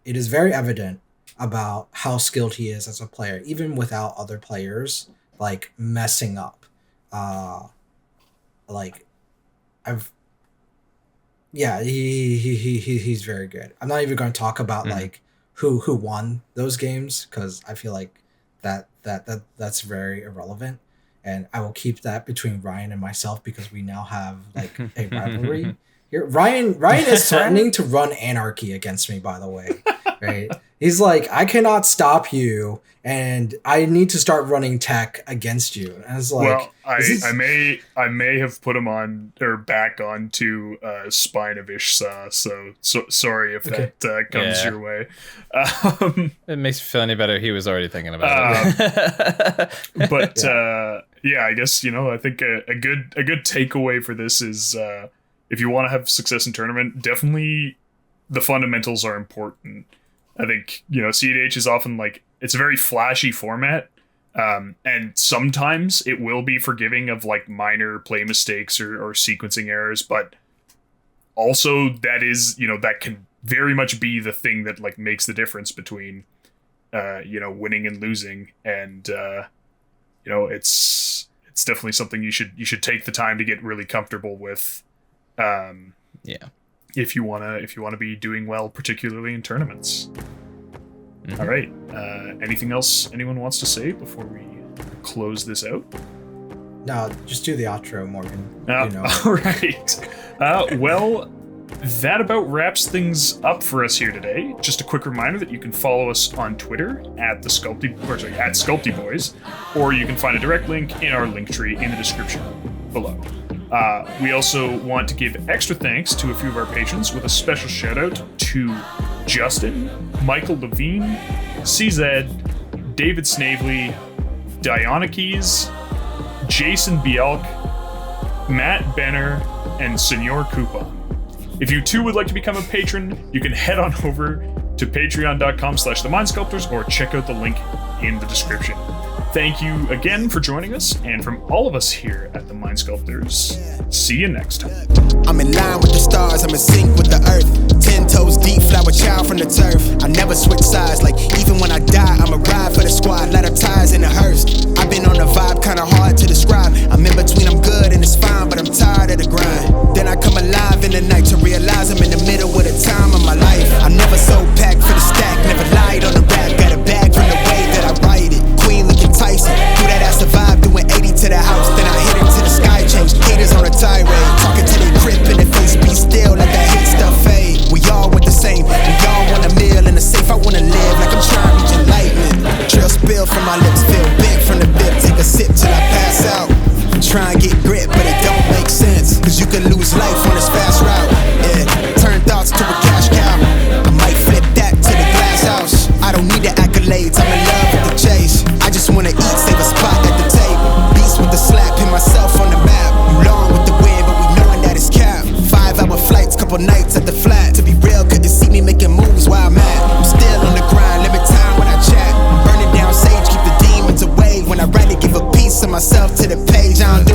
it is very evident about how skilled he is as a player, even without other players like messing up. He's very good. I'm not even going to talk about like who won those games because I feel like that's very irrelevant, and I will keep that between Ryan and myself because we now have like a rivalry. Ryan is threatening to run anarchy against me, by the way. Right? He's like, I cannot stop you, and I need to start running tech against you. And I was like, well, I may have put him on or back onto Spinovish Saw, so sorry if that comes your way. It makes me feel any better. He was already thinking about it. But I guess, you know, I think a good takeaway for this is if you want to have success in tournament, definitely the fundamentals are important. I think, you know, cEDH is often like, it's a very flashy format, and sometimes it will be forgiving of like minor play mistakes or sequencing errors, but also that is, you know, that can very much be the thing that like makes the difference between you know, winning and losing. And you know, it's definitely something you should take the time to get really comfortable with. If you wanna be doing well, particularly in tournaments. All right. Anything else anyone wants to say before we close this out? No, just do the outro, Morgan. You know. All right. Well, that about wraps things up for us here today. Just a quick reminder that you can follow us on Twitter at Sculptybois, or you can find a direct link in our link tree in the description below. We also want to give extra thanks to a few of our patrons, with a special shout out to Justin, Michael Levine, CZ, David Snavely, Dionykies, Jason Bielk, Matt Benner, and Senor Koopa. If you too would like to become a patron, you can head on over to patreon.com/themindsculptors or check out the link in the description. Thank you again for joining us, and from all of us here at the Mind Sculptors, see you next time. I'm in line with the stars, I'm in sync with the earth. 10 toes deep, flower child from the turf. I never switch sides, like even when I die, I'ma ride for the squad, light up tires in the hearse. I've been on a vibe, kinda hard to describe. I'm in between, I'm good and it's fine, but I'm tired of the grind. Then I come alive in the night to realize I'm in the middle of the time of my life. I'm never so packed for the stack, never lied on the rap. Got a bag from the way that I write it. Queen looking Tyson, through that I survived, doing 80 to the house. Then I hit her to the sky, changed haters on a tirade. Talking to their grip in the face, be still, let that hate stuff fade. We all want the same, we all wanna And my lips feel big from the bib. Take a sip till I pass out. Try and get grit, but it don't make sense. Cause you can lose life on this fast route. Yeah, turn thoughts to a cash cow. I might flip that to the glass house. I don't need the accolades, I'm in love with the chase. I just wanna eat, save a spot at the table. Beast with the slap, pin myself on the map. You long with the wind, but we knowing that it's cap. 5-hour flights, couple nights at the flat. To be real, couldn't see me making moves while I'm at. I'm still on the grind, limit time when I chat. Burning down sage, keep the demons away. When I write it, give a piece of myself to the page. I don't